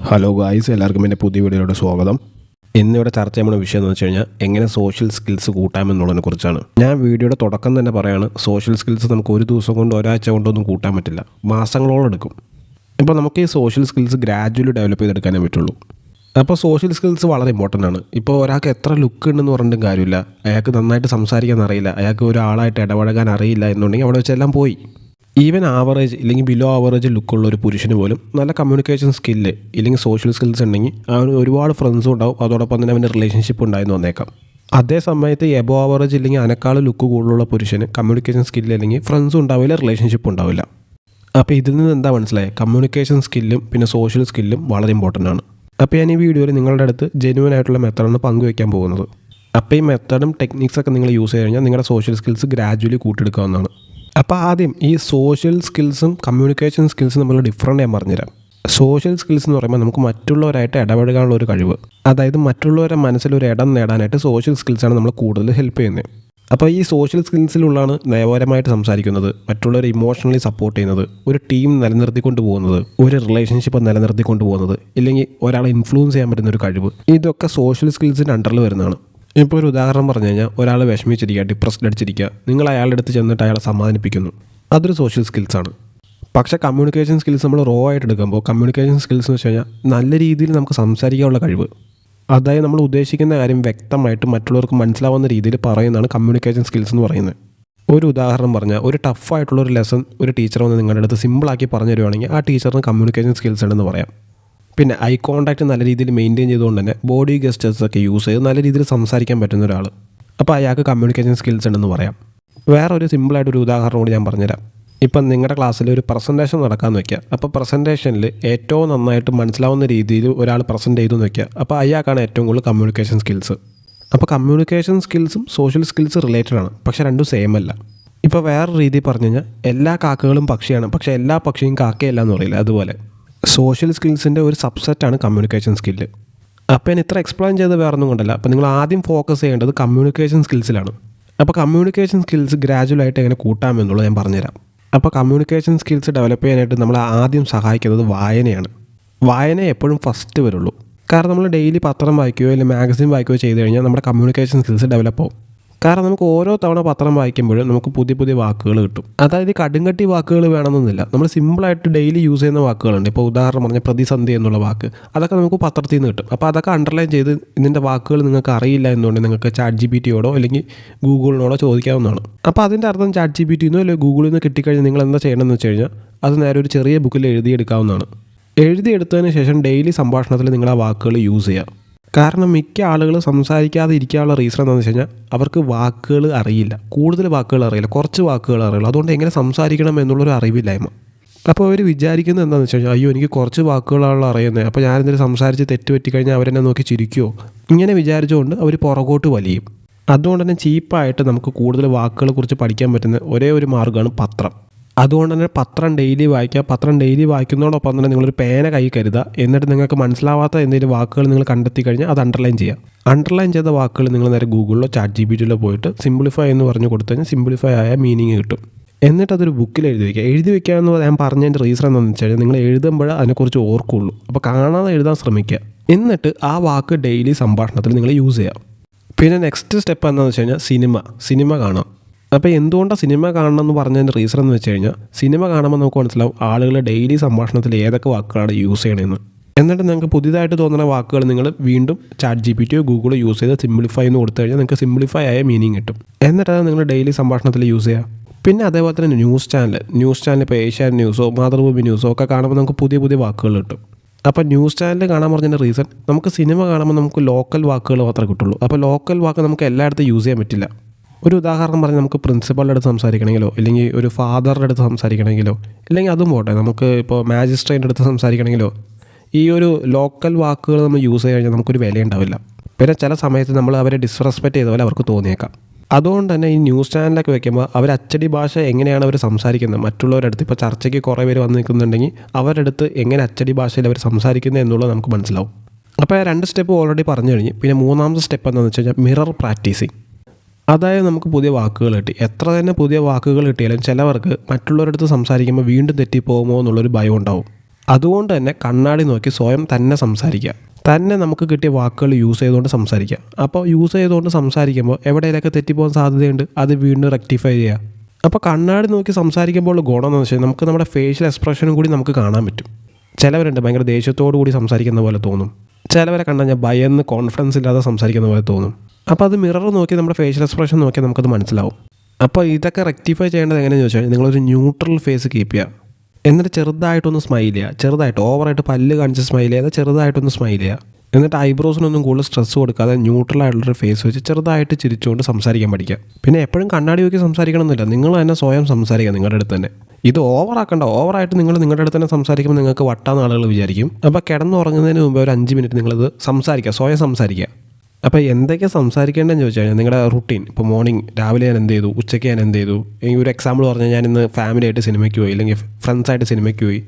Hello guys, എല്ലാവർക്കും എൻ്റെ പുതിയ വീഡിയോയിലോട്ട് സ്വാഗതം. ഇന്നിവിടെ ചർച്ച ചെയ്യുന്ന വിഷയം എന്ന് വെച്ച് കഴിഞ്ഞാൽ എങ്ങനെ സോഷ്യൽ സ്കിൽസ് കൂട്ടാമെന്നുള്ളതിനെ കുറിച്ചാണ്. ഞാൻ വീഡിയോയുടെ തുടക്കം തന്നെ പറയാണ്, സോഷ്യൽ സ്കിൽസ് നമുക്ക് ഒരു ദിവസം കൊണ്ട് ഒരാഴ്ച കൊണ്ടൊന്നും കൂട്ടാൻ പറ്റില്ല, മാസങ്ങളോളം എടുക്കും. ഇപ്പോൾ നമുക്ക് ഈ സോഷ്യൽ സ്കിൽസ് ഗ്രാജുവലി ഡെവലപ്പ് ചെയ്തെടുക്കാനേ പറ്റുള്ളൂ. അപ്പോൾ സോഷ്യൽ സ്കിൽസ് വളരെ ഇമ്പോർട്ടൻ്റ് ആണ്. ഇപ്പോൾ ഒരാൾക്ക് എത്ര ലുക്ക് ഉണ്ടെന്ന് പറഞ്ഞിട്ടും കാര്യമില്ല, അയാൾക്ക് നന്നായിട്ട് സംസാരിക്കാൻ അറിയില്ല, അയാൾക്ക് ഒരാളായിട്ട് ഇടപഴകാൻ അറിയില്ല എന്നുണ്ടെങ്കിൽ അവിടെ വെച്ചെല്ലാം പോയി. ഈവൻ ആവറേജ് ഇല്ലെങ്കിൽ ബിലോ ആവറേജ് ലുക്കുള്ള ഒരു പുരുഷന് പോലും നല്ല കമ്മ്യൂണിക്കേഷൻ സ്കില്ല് ഇല്ലെങ്കിൽ സോഷ്യൽ സ്കിൽസ് ഉണ്ടെങ്കിൽ അവന് ഒരുപാട് ഫ്രണ്ട്സും ഉണ്ടാവും, അതോടൊപ്പം തന്നെ അവൻ്റെ റിലേഷൻഷിപ്പ് ഉണ്ടായെന്ന് വന്നേക്കാം. അതേ സമയത്ത് എബോ ആവറേജ് ഇല്ലെങ്കിൽ അനക്കാൾ ലുക്ക് കൂടുതലുള്ള പുരുഷന് കമ്മ്യൂണിക്കേഷൻ സ്കില്ല് അല്ലെങ്കിൽ ഫ്രണ്ട്സും ഉണ്ടാവില്ല, റിലേഷൻഷിപ്പ് ഉണ്ടാവില്ല. അപ്പോൾ ഇതിൽ നിന്ന് എന്താ മനസ്സിലായത്? കമ്മ്യൂണിക്കേഷൻ സ്കില്ലും പിന്നെ സോഷ്യൽ സ്കില്ലും വളരെ ഇമ്പോർട്ടൻ്റ് ആണ്. അപ്പോൾ ഞാൻ ഈ വീഡിയോയിൽ നിങ്ങളുടെ അടുത്ത് ജെന്യുവൻ ആയിട്ടുള്ള മെത്തേഡാണ് പങ്കുവയ്ക്കാൻ പോകുന്നത്. അപ്പോൾ ഈ മെത്തേഡും ടെക്നിക്സൊക്കെ നിങ്ങൾ യൂസ് ചെയ്ത് കഴിഞ്ഞാൽ നിങ്ങളുടെ സോഷ്യൽ സ്കിൽസ് ഗ്രാജുവലി കൂട്ടിയെടുക്കാവുന്നതാണ്. അപ്പോൾ ആദ്യം ഈ സോഷ്യൽ സ്കിൽസും കമ്മ്യൂണിക്കേഷൻ സ്കിൽസും തമ്മിലുള്ള ഡിഫറൻറ്റ് ഞാൻ പറഞ്ഞുതരാം. സോഷ്യൽ സ്കിൽസ് എന്ന് പറയുമ്പോൾ നമുക്ക് മറ്റുള്ളവരായിട്ട് ഇടപഴകാനുള്ള ഒരു കഴിവ്, അതായത് മറ്റുള്ളവരുടെ മനസ്സിലൊരു ഇടം നേടാനായിട്ട് സോഷ്യൽ സ്കിൽസാണ് നമ്മൾ കൂടുതൽ ഹെൽപ്പ് ചെയ്യുന്നത്. അപ്പോൾ ഈ സോഷ്യൽ സ്കിൽസിലുള്ളതാണ് നയപരമായിട്ട് സംസാരിക്കുന്നത്, മറ്റുള്ളവരെ ഇമോഷണലി സപ്പോർട്ട് ചെയ്യുന്നത്, ഒരു ടീം നിലനിർത്തിക്കൊണ്ട് പോകുന്നത്, ഒരു റിലേഷൻഷിപ്പ് നിലനിർത്തിക്കൊണ്ട് പോകുന്നത്, ഇല്ലെങ്കിൽ ഒരാളെ ഇൻഫ്ലുവൻസ് ചെയ്യാൻ പറ്റുന്ന ഒരു കഴിവ്, ഇതൊക്കെ സോഷ്യൽ സ്കിൽസിൻ്റെ അണ്ടറിൽ വരുന്നതാണ്. ഇപ്പോൾ ഒരു ഉദാഹരണം പറഞ്ഞു കഴിഞ്ഞാൽ, ഒരാൾ വിഷമിച്ചിരിക്കുക, ഡിപ്രസ്ഡ് അടിച്ചിരിക്കുക, നിങ്ങൾ അയാളുടെ അടുത്ത് ചെന്നിട്ട് അയാളെ സമാധാനിപ്പിക്കുന്നു, അതൊരു സോഷ്യൽ സ്കിൽസാണ്. പക്ഷേ കമ്മ്യൂണിക്കേഷൻ സ്കിൽസ് നമ്മൾ റോ ആയിട്ട് എടുക്കുമ്പോൾ കമ്മ്യൂണിക്കേഷൻ സ്കിൽസ് എന്ന് വെച്ച് കഴിഞ്ഞാൽ നല്ല രീതിയിൽ നമുക്ക് സംസാരിക്കാനുള്ള കഴിവ്, അതായത് നമ്മൾ ഉദ്ദേശിക്കുന്ന കാര്യം വ്യക്തമായിട്ട് മറ്റുള്ളവർക്ക് മനസ്സിലാവുന്ന രീതിയിൽ പറയുന്നതാണ് കമ്മ്യൂണിക്കേഷൻ സ്കിൽസ് എന്ന് പറയുന്നത്. ഒരു ഉദാഹരണം പറഞ്ഞാൽ, ഒരു ടഫായിട്ടുള്ള ഒരു ലെസൺ ഒരു ടീച്ചർ വന്ന് നിങ്ങളുടെ അടുത്ത് സിമ്പിളാക്കി പറഞ്ഞു തരുവാണെങ്കിൽ ആ ടീച്ചറിന് കമ്മ്യൂണിക്കേഷൻ സ്കിൽസ് ഉണ്ടെന്ന് പറയാം. പിന്നെ ഐ കോൺടാക്റ്റ് നല്ല രീതിയിൽ മെയിൻറ്റെയിൻ ചെയ്തുകൊണ്ട് തന്നെ ബോഡി ഗസ്റ്റേഴ്സൊക്കെ യൂസ് ചെയ്ത് നല്ല രീതിയിൽ സംസാരിക്കാൻ പറ്റുന്ന ഒരാൾ, അപ്പോൾ അയാൾക്ക് കമ്മ്യൂണിക്കേഷൻ സ്കിൽസ് ഉണ്ടെന്ന് പറയാം. വേറെ ഒരു സിമ്പിളായിട്ടൊരു ഉദാഹരണം കൂടി ഞാൻ പറഞ്ഞുതരാം. ഇപ്പം നിങ്ങളുടെ ക്ലാസ്സിൽ ഒരു പ്രസൻറ്റേഷൻ നടക്കാമെന്ന് വയ്ക്കുക. അപ്പോൾ പ്രസൻറ്റേഷനിൽ ഏറ്റവും നന്നായിട്ട് മനസ്സിലാവുന്ന രീതിയിൽ ഒരാൾ പ്രസൻറ്റ് ചെയ്തു എന്ന് വയ്ക്കുക. അപ്പോൾ അയാൾക്കാണ് ഏറ്റവും കൂടുതൽ കമ്മ്യൂണിക്കേഷൻ സ്കിൽസ്. അപ്പോൾ കമ്മ്യൂണിക്കേഷൻ സ്കിൽസും സോഷ്യൽ സ്കിൽസ് റിലേറ്റഡ് ആണ്, പക്ഷേ രണ്ടും സെയിം അല്ല. ഇപ്പോൾ വേറെ രീതിയിൽ പറഞ്ഞു കഴിഞ്ഞാൽ, എല്ലാ കാക്കകളും പക്ഷിയാണ്, പക്ഷേ എല്ലാ പക്ഷിയും കാക്കയല്ല എന്ന് പറയില്ല, അതുപോലെ സോഷ്യൽ സ്കിൽസിൻ്റെ ഒരു സബ്സെറ്റാണ് കമ്മ്യൂണിക്കേഷൻ സ്കില്ല്. അപ്പോൾ ഞാൻ ഇത്ര എക്സ്പ്ലെയിൻ ചെയ്ത് വേറെ ഒന്നും കൊണ്ടല്ല. അപ്പോൾ നിങ്ങൾ ആദ്യം ഫോക്കസ് ചെയ്യേണ്ടത് കമ്മ്യൂണിക്കേഷൻ സ്കിൽസിലാണ്. അപ്പോൾ കമ്മ്യൂണിക്കേഷൻ സ്കിൽസ് ഗ്രാജുവലായിട്ട് എങ്ങനെ കൂട്ടാമെന്നുള്ളത് ഞാൻ പറഞ്ഞുതരാം. അപ്പോൾ കമ്മ്യൂണിക്കേഷൻ സ്കിൽസ് ഡെവലപ്പ് ചെയ്യാനായിട്ട് നമ്മൾ ആദ്യം സഹായിക്കുന്നത് വായനയാണ്. വായന എപ്പോഴും ഫസ്റ്റ് വരുള്ളൂ. കാരണം നമ്മൾ ഡെയിലി പത്രം വായിക്കുകയോ അല്ലെങ്കിൽ മാഗസിൻ വായിക്കുകയോ ചെയ്ത് കഴിഞ്ഞാൽ നമ്മുടെ കമ്മ്യൂണിക്കേഷൻ സ്കിൽസ് ഡെവലപ്പ് ആവും. കാരണം നമുക്ക് ഓരോ തവണ പത്രം വായിക്കുമ്പോഴും നമുക്ക് പുതിയ പുതിയ വാക്കുകൾ കിട്ടും. അതായത് കടുങ്കട്ടി വാക്കുകൾ വേണമെന്നൊന്നുമില്ല, നമ്മൾ സിമ്പിളായിട്ട് ഡെയിലി യൂസ് ചെയ്യുന്ന വാക്കുകളുണ്ട്. ഇപ്പോൾ ഉദാഹരണം പറഞ്ഞാൽ പ്രതിസന്ധി എന്നുള്ള വാക്ക്, അതൊക്കെ നമുക്ക് പത്രത്തിൽ നിന്ന് കിട്ടും. അപ്പോൾ അതൊക്കെ അണ്ടർലൈൻ ചെയ്ത് ഇതിൻ്റെ വാക്കുകൾ നിങ്ങൾക്ക് അറിയില്ല എന്നുണ്ടെങ്കിൽ നിങ്ങൾക്ക് ChatGPT-യോടോ അല്ലെങ്കിൽ ഗൂഗിളിനോടോ ചോദിക്കാവുന്നതാണ്. അപ്പോൾ അതിൻ്റെ അർത്ഥം ChatGPT-ന്നോ അല്ലെങ്കിൽ ഗൂഗിളിൽ നിന്ന് കിട്ടിക്കഴിഞ്ഞാൽ നിങ്ങൾ എന്താ ചെയ്യണമെന്ന് വെച്ച് കഴിഞ്ഞാൽ, അത് നേരെ ഒരു ചെറിയ ബുക്കിൽ എഴുതിയെടുക്കാവുന്നതാണ്. എഴുതിയെടുത്തതിന് ശേഷം ഡെയിലി സംഭാഷണത്തിൽ നിങ്ങൾ ആ വാക്കുകൾ യൂസ് ചെയ്യുക. കാരണം മിക്ക ആളുകൾ സംസാരിക്കാതെ ഇരിക്കാനുള്ള റീസൺ എന്താണെന്ന് വെച്ച് കഴിഞ്ഞാൽ, അവർക്ക് വാക്കുകൾ അറിയില്ല, കൂടുതൽ വാക്കുകൾ അറിയില്ല, കുറച്ച് വാക്കുകൾ അറിയില്ല. അതുകൊണ്ട് എങ്ങനെ സംസാരിക്കണം എന്നുള്ളൊരു അറിവില്ലായ്മ. അപ്പോൾ അവർ വിചാരിക്കുന്നത് എന്താണെന്ന് വെച്ച് കഴിഞ്ഞാൽ, അയ്യോ എനിക്ക് കുറച്ച് വാക്കുകളാണല്ലോ അറിയുന്നത്, അപ്പോൾ ഞാനെന്തെങ്കിലും സംസാരിച്ച് തെറ്റ് പറ്റിക്കഴിഞ്ഞാൽ അവരെന്നെ നോക്കി ചിരിക്കുമോ, ഇങ്ങനെ വിചാരിച്ചുകൊണ്ട് അവർ പുറകോട്ട് വലിയും. അതുകൊണ്ട് തന്നെ ചീപ്പായിട്ട് നമുക്ക് കൂടുതൽ വാക്കുകളെ കുറിച്ച് പഠിക്കാൻ പറ്റുന്ന ഒരേ ഒരു മാർഗ്ഗമാണ് പത്രം. അതുകൊണ്ട് തന്നെ പത്രം ഡെയിലി വായിക്കുക. പത്രം ഡെയിലി വായിക്കുന്നതോടൊപ്പം തന്നെ നിങ്ങളൊരു പേന കൈ കരുതുക. എന്നിട്ട് നിങ്ങൾക്ക് മനസ്സിലാവാത്ത എന്തെങ്കിലും വാക്കുകൾ നിങ്ങൾ കണ്ടെത്തി കഴിഞ്ഞാൽ അത് അണ്ടർലൈൻ ചെയ്യുക. അണ്ടർലൈൻ ചെയ്ത വാക്കുകൾ നിങ്ങൾ നേരെ ഗൂഗിളിലോ ChatGPT-യിലോ പോയിട്ട് സിംപ്ലിഫൈ എന്ന് പറഞ്ഞു കൊടുത്തു കഴിഞ്ഞാൽ സിംപ്ലിഫൈ ആയ മീനിങ് കിട്ടും. എന്നിട്ട് അതൊരു ബുക്കിൽ എഴുതി വയ്ക്കുക. എഴുതി വയ്ക്കുക എന്ന് ഞാൻ പറഞ്ഞതിൻ്റെ റീസൺ എന്താണെന്ന് വെച്ച് കഴിഞ്ഞാൽ, നിങ്ങൾ എഴുതുമ്പോൾ അതിനെക്കുറിച്ച് ഓർക്കുള്ളൂ. അപ്പോൾ കാണാതെ എഴുതാൻ ശ്രമിക്കുക. എന്നിട്ട് ആ വാക്ക് ഡെയിലി സംഭാഷണത്തിൽ നിങ്ങൾ യൂസ് ചെയ്യുക. പിന്നെ നെക്സ്റ്റ് സ്റ്റെപ്പ് എന്താണെന്ന് വെച്ച് കഴിഞ്ഞാൽ സിനിമ കാണാം. അപ്പോൾ എന്തുകൊണ്ടാണ് സിനിമ കാണണം എന്ന് പറഞ്ഞതിൻ്റെ റീസൺ എന്ന് വെച്ച് കഴിഞ്ഞാൽ, സിനിമ കാണുമ്പോൾ നമുക്ക് മനസ്സിലാവും ആളുകൾ ഡെയിലി സംഭാഷണത്തിൽ ഏതൊക്കെ വാക്കുകളാണ് യൂസ് ചെയ്യണമെന്ന്. എന്നിട്ട് നിങ്ങൾക്ക് പുതിയതായിട്ട് തോന്നുന്ന വാക്കുകൾ നിങ്ങൾ വീണ്ടും ChatGPT-യോ ഗൂഗിളോ യൂസ് ചെയ്ത് സിംപ്ലിഫൈ എന്ന് കൊടുത്തു കഴിഞ്ഞാൽ നിങ്ങൾക്ക് സിംപ്ലിഫൈ ആയ മീനിങ് കിട്ടും. എന്നിട്ടത് നിങ്ങൾ ഡെയിലി സംഭാഷണത്തിൽ യൂസ് ചെയ്യുക. പിന്നെ അതേപോലെ തന്നെ ന്യൂസ് ചാനൽ ഇപ്പോൾ ഏഷ്യാനെറ്റ് ന്യൂസോ മാതൃഭൂമി ന്യൂസോ ഒക്കെ കാണുമ്പോൾ നമുക്ക് പുതിയ പുതിയ വാക്കുകൾ കിട്ടും. അപ്പോൾ ന്യൂസ് ചാനൽ കാണാൻ പറഞ്ഞതിൻ്റെ റീസൺ, നമുക്ക് സിനിമ കാണുമ്പോൾ നമുക്ക് ലോക്കൽ വാക്കുകൾ മാത്രമേ കിട്ടുള്ളൂ. അപ്പോൾ ലോക്കൽ വാക്ക് നമുക്ക് എല്ലായിടത്തും യൂസ് ചെയ്യാൻ പറ്റില്ല. ഒരു ഉദാഹരണം പറഞ്ഞാൽ, നമുക്ക് പ്രിൻസിപ്പളുടെ അടുത്ത് സംസാരിക്കണമെങ്കിലോ അല്ലെങ്കിൽ ഒരു ഫാദറുടെ അടുത്ത് സംസാരിക്കണമെങ്കിലോ, ഇല്ലെങ്കിൽ അതും പോട്ടെ, നമുക്ക് ഇപ്പോൾ മാജിസ്ട്രേറ്റിൻ്റെ അടുത്ത് സംസാരിക്കണമെങ്കിലോ ഈ ഒരു ലോക്കൽ വാക്കുകൾ നമ്മൾ യൂസ് ചെയ്ത് കഴിഞ്ഞാൽ നമുക്കൊരു വിലയുണ്ടാവില്ല. പിന്നെ ചില സമയത്ത് നമ്മൾ അവരെ ഡിസ്റെസ്പെക്റ്റ് ചെയ്ത പോലെ അവർക്ക് തോന്നിയേക്കാം. അതുകൊണ്ട് തന്നെ ഈ ന്യൂസ് ചാനലൊക്കെ വെക്കുമ്പോൾ അവർ അച്ചടി ഭാഷ എങ്ങനെയാണ് അവർ സംസാരിക്കുന്നത്, മറ്റുള്ളവരുടെ അടുത്ത് ഇപ്പോൾ ചർച്ചയ്ക്ക് കുറേ പേര് വന്ന് നിൽക്കുന്നുണ്ടെങ്കിൽ അവരുടെ അടുത്ത് എങ്ങനെ അച്ചടി ഭാഷയിൽ അവർ സംസാരിക്കുന്നത് എന്നുള്ളത് നമുക്ക് മനസ്സിലാവും. അപ്പോൾ 2 സ്റ്റെപ്പ് ഓൾറെഡി പറഞ്ഞു കഴിഞ്ഞ്. പിന്നെ 3ാമത്തെ സ്റ്റെപ്പ് എന്താണെന്ന് വെച്ച് കഴിഞ്ഞാൽ മിറർ പ്രാക്ടീസിങ്. അതായത് നമുക്ക് പുതിയ വാക്കുകൾ കിട്ടി, എത്ര തന്നെ പുതിയ വാക്കുകൾ കിട്ടിയാലും ചിലവർക്ക് മറ്റുള്ളവരുടെ അടുത്ത് സംസാരിക്കുമ്പോൾ വീണ്ടും തെറ്റിപ്പോകുമോ എന്നുള്ളൊരു ഭയം ഉണ്ടാവും. അതുകൊണ്ട് തന്നെ കണ്ണാടി നോക്കി സ്വയം തന്നെ സംസാരിക്കുക. തന്നെ നമുക്ക് കിട്ടിയ വാക്കുകൾ യൂസ് ചെയ്തുകൊണ്ട് സംസാരിക്കുക. അപ്പോൾ യൂസ് ചെയ്തുകൊണ്ട് സംസാരിക്കുമ്പോൾ എവിടെയൊക്കെ തെറ്റിപ്പോകാൻ സാധ്യതയുണ്ട്, അത് വീണ്ടും റെക്ടിഫൈ ചെയ്യുക. അപ്പോൾ കണ്ണാടി നോക്കി സംസാരിക്കുമ്പോൾ ഗുണം എന്ന് വെച്ചാൽ നമുക്ക് നമ്മുടെ ഫേഷ്യൽ എക്സ്പ്രഷനും കൂടി നമുക്ക് കാണാൻ പറ്റും. ചിലവരുണ്ട് ഭയങ്കര ദേഷ്യത്തോടു കൂടി സംസാരിക്കുന്ന പോലെ തോന്നും. ചിലവരെ കണ്ടാൽ ഞാൻ ഭയന്ന് കോൺഫിഡൻസ് ഇല്ലാതെ സംസാരിക്കുന്ന പോലെ തോന്നും. അപ്പോൾ അത് മിറർ നോക്കി നമ്മുടെ ഫേഷ്യൽ എക്സ്പ്രഷൻ നോക്കിയാൽ നമുക്കത് മനസ്സിലാവും. അപ്പോൾ ഇതൊക്കെ റെക്ടിഫൈ ചെയ്യേണ്ടത് എങ്ങനെയാണെന്ന് ചോദിച്ചാൽ നിങ്ങളൊരു ന്യൂട്രൽ ഫേസ് കീപ്പ് ചെയ്യുക. എന്നിട്ട് ചെറുതായിട്ടൊന്ന് സ്മൈൽ ചെയ്യുക. ചെറുതായിട്ട് ഓവറായിട്ട് പല്ല് കാണിച്ച് സ്മൈൽ ചെയ്യാതെ ചെറുതായിട്ടൊന്ന് സ്മൈൽ ചെയ്യുക. എന്നിട്ട് ഐബ്രോസിനൊന്നും കൂടുതൽ സ്ട്രെസ് കൊടുക്കാതെ ന്യൂട്രലായിട്ടുള്ളൊരു ഫേസ് വെച്ച് ചെറുതായിട്ട് ചിരിച്ചുകൊണ്ട് സംസാരിക്കാൻ പഠിക്കുക. പിന്നെ എപ്പോഴും കണ്ണാടി നോക്കി സംസാരിക്കണമെന്നില്ല, നിങ്ങൾ തന്നെ സ്വയം സംസാരിക്കുക നിങ്ങളുടെ അടുത്ത് തന്നെ. ഇത് ഓവറാക്കണ്ട. ഓവറായിട്ട് നിങ്ങൾ നിങ്ങളുടെ അടുത്ത് തന്നെ സംസാരിക്കുമ്പോൾ നിങ്ങൾക്ക് വട്ടാന്ന് ആളുകൾ വിചാരിക്കും. അപ്പോൾ കിടന്നുറങ്ങുന്നതിന് മുമ്പ് ഒരു 5 മിനിറ്റ് നിങ്ങളിത് സംസാരിക്കുക, സ്വയം സംസാരിക്കുക. അപ്പോൾ എന്തൊക്കെ സംസാരിക്കേണ്ടതെന്ന് ചോദിച്ചു കഴിഞ്ഞാൽ നിങ്ങളുടെ റുട്ടീൻ, ഇപ്പോൾ മോർണിംഗ് രാവിലെ ഞാൻ എന്ത് ചെയ്തു, ഉച്ചയ്ക്ക് ഞാൻ എന്ത് ചെയ്തു. ഈ ഒരു എക്സാമ്പിൾ പറഞ്ഞാൽ ഞാൻ ഇന്ന് ഫാമിലിയായിട്ട് സിനിമയ്ക്ക് പോയി, അല്ലെങ്കിൽ ഫ്രണ്ട്സായിട്ട് സിനിമയ്ക്ക് പോയി,